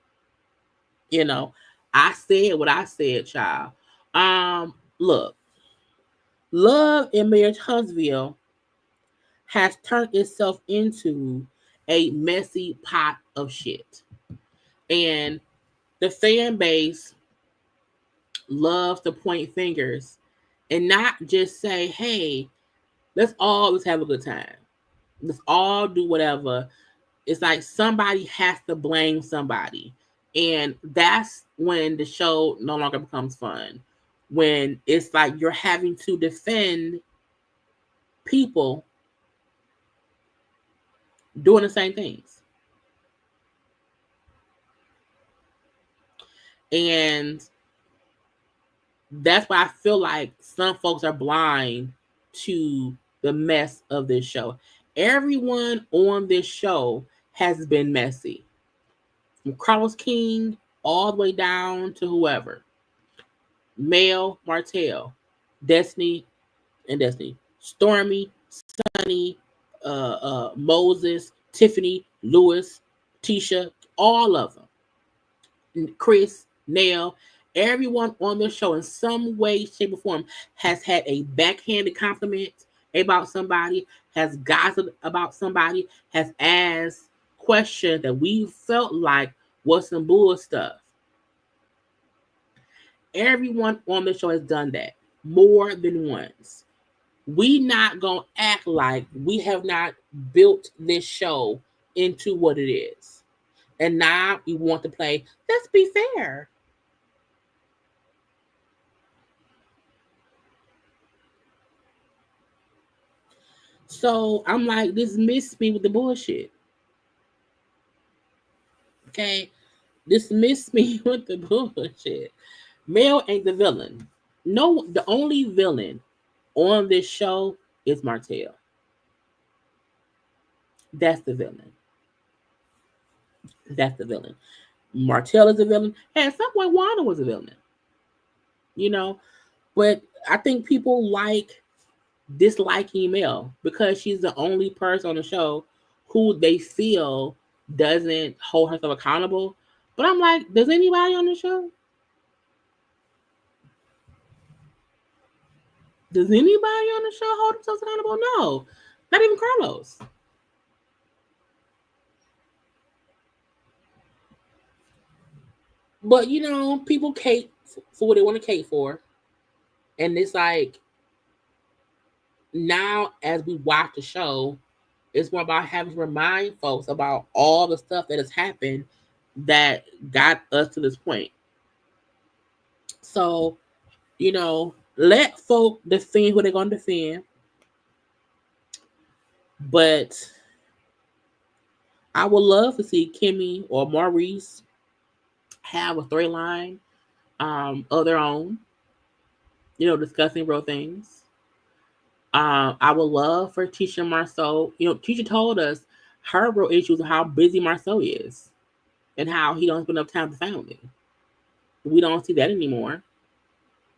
I said what I said, child. Look, Love and Marriage Huntsville has turned itself into a messy pot of shit. And the fan base loves to point fingers and not just say, hey, let's all just have a good time. Let's all do whatever. It's like somebody has to blame somebody. And that's when the show no longer becomes fun. When it's like you're having to defend people doing the same things. And that's why I feel like some folks are blind to the mess of this show. Everyone on this show has been messy. From Carlos King all the way down to whoever. Mel Martell, Destiny and Destiny, Stormy, Sunny, Moses, Tiffany, Lewis, Tisha, all of them. Chris, Nail, everyone on the show in some way, shape, or form has had a backhanded compliment about somebody, has gossiped about somebody, has asked questions that we felt like was some bull stuff. Everyone on the show has done that more than once. We not gonna act like we have not built this show into what it is. And now we want to play, let's be fair. So I'm like, dismiss me with the bullshit. Okay? Dismiss me with the bullshit. Mel ain't the villain. No, the only villain on this show is Martell. That's the villain. That's the villain. Martell is a villain. And at some point, Wanda was a villain. You know? But I think people disliking Mel because she's the only person on the show who they feel doesn't hold herself accountable. But I'm like, does anybody on the show? Does anybody on the show hold themselves accountable? No. Not even Carlos. But people cape for what they want to cape for. And it's like now as we watch the show, it's more about having to remind folks about all the stuff that has happened that got us to this point. So, let folk defend who they're going to defend. But I would love to see Kimmi or Maurice have a storyline of their own, discussing real things. I would love for Tricia Marceau. Tricia told us her real issues are how busy Marceau is and how he don't spend enough time with the family. We don't see that anymore.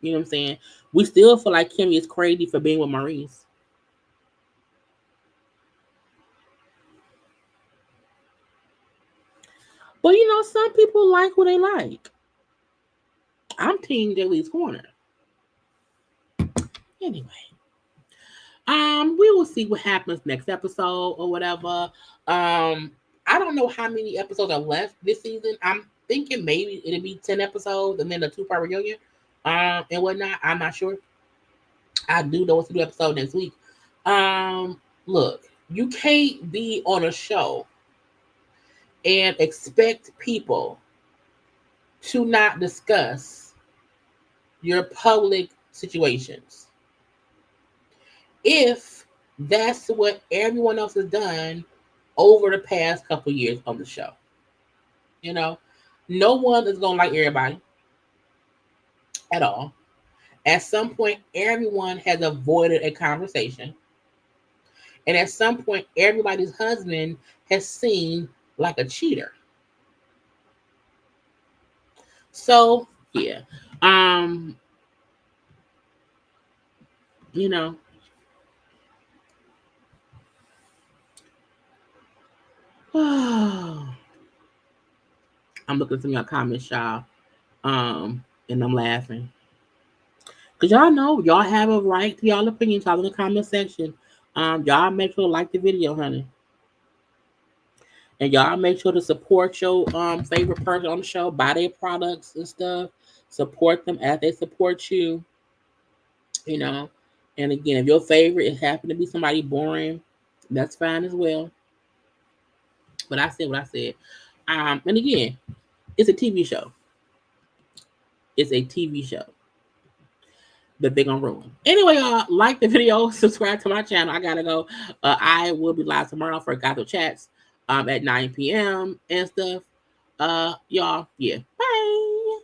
You know what I'm saying? We still feel like Kimmi is crazy for being with Maurice. But some people like who they like. I'm team JayLeesCorner. Anyway. We will see what happens next episode or whatever. I don't know how many episodes are left this season. I'm thinking maybe it'll be 10 episodes and then a 2-part reunion. And whatnot. I'm not sure. I do know what's to do episode next week. Look, you can't be on a show and expect people to not discuss your public situations. If that's what everyone else has done over the past couple years on the show. No one is going to like everybody at all. At some point, everyone has avoided a conversation. And at some point, everybody's husband has seemed like a cheater. So, yeah. You know, I'm looking at some of your comments, y'all. And I'm laughing. Because y'all know y'all have a right to y'all opinions all in the comment section. Y'all make sure to like the video, honey. And y'all make sure to support your favorite person on the show, buy their products and stuff. Support them as they support you. You know. And again, if your favorite it happen to be somebody boring, that's fine as well. But I said what I said. And again, it's a TV show. It's a TV show that they're gonna ruin. Anyway, y'all, like the video, subscribe to my channel. I gotta go. I will be live tomorrow for Gotham Chats at 9 p.m. and stuff. Y'all, yeah. Bye.